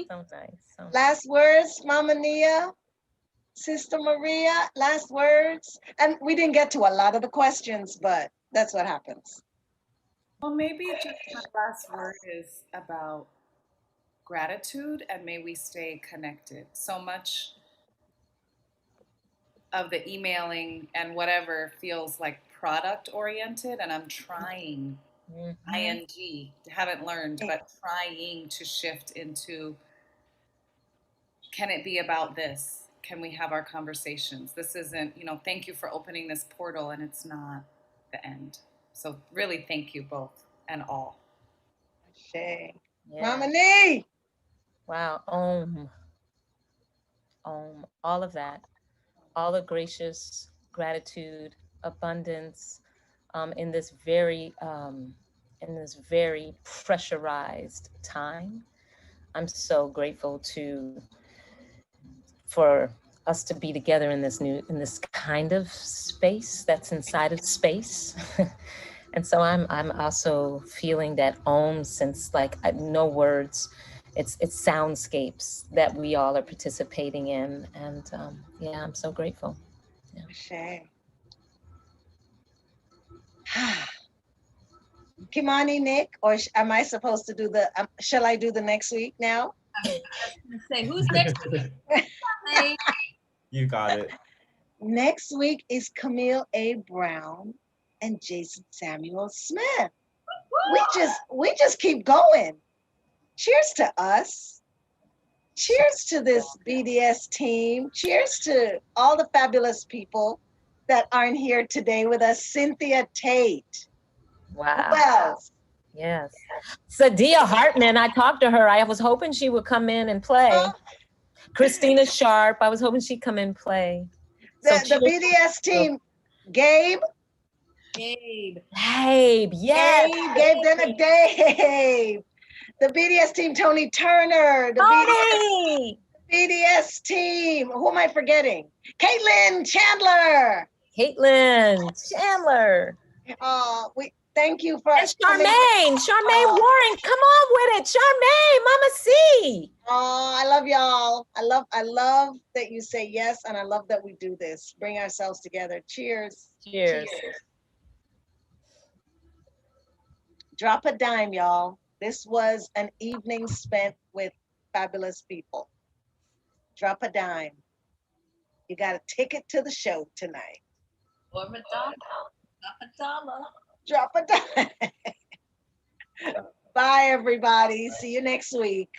so nice. Last words, Mama Nia, Sister Maria, last words. And we didn't get to a lot of the questions, but that's what happens. Well, maybe just my last word is about gratitude and may we stay connected. So much of the emailing and whatever feels like product oriented, and I'm trying, ing, haven't learned, but trying to shift into, can it be about this? Can we have our conversations? This isn't, thank you for opening this portal and it's not the end. So really thank you both and all. Shay. Yeah. Mama Nee. Wow. All of that, all the gracious gratitude, abundance, in this very pressurized time. I'm so grateful for us to be together in this kind of space that's inside of space. And so I'm also feeling that since like no words, it's soundscapes that we all are participating in. And yeah, I'm so grateful. Yeah. Shay. Kimani, Nick, or am I supposed to do shall I do the next week now? Say, who's next? You got it. Next week is Camille A. Brown and Jason Samuel Smith. We just keep going. Cheers to us. Cheers to this BDS team. Cheers to all the fabulous people that aren't here today with us. Cynthia Tate. Wow. Who else? Yes. Sadia Hartman, I talked to her. I was hoping she would come in and play. Christina Sharp, I was hoping she'd come in and play. The BDS team, Gabe, yes. Gabe, then a Gabe. The BDS team, Tony Turner. The BDS team, who am I forgetting? Caitlin Chandler. We thank you for Charmaine Warren, come on with it. Charmaine, Mama C. Oh, I love y'all. I love that you say yes, and I love that we do this. Bring ourselves together. Cheers. Cheers. Drop a dime, y'all. This was an evening spent with fabulous people. Drop a dime. You got a ticket to the show tonight. Or a dollar. Drop a dime. Bye, everybody. See you next week.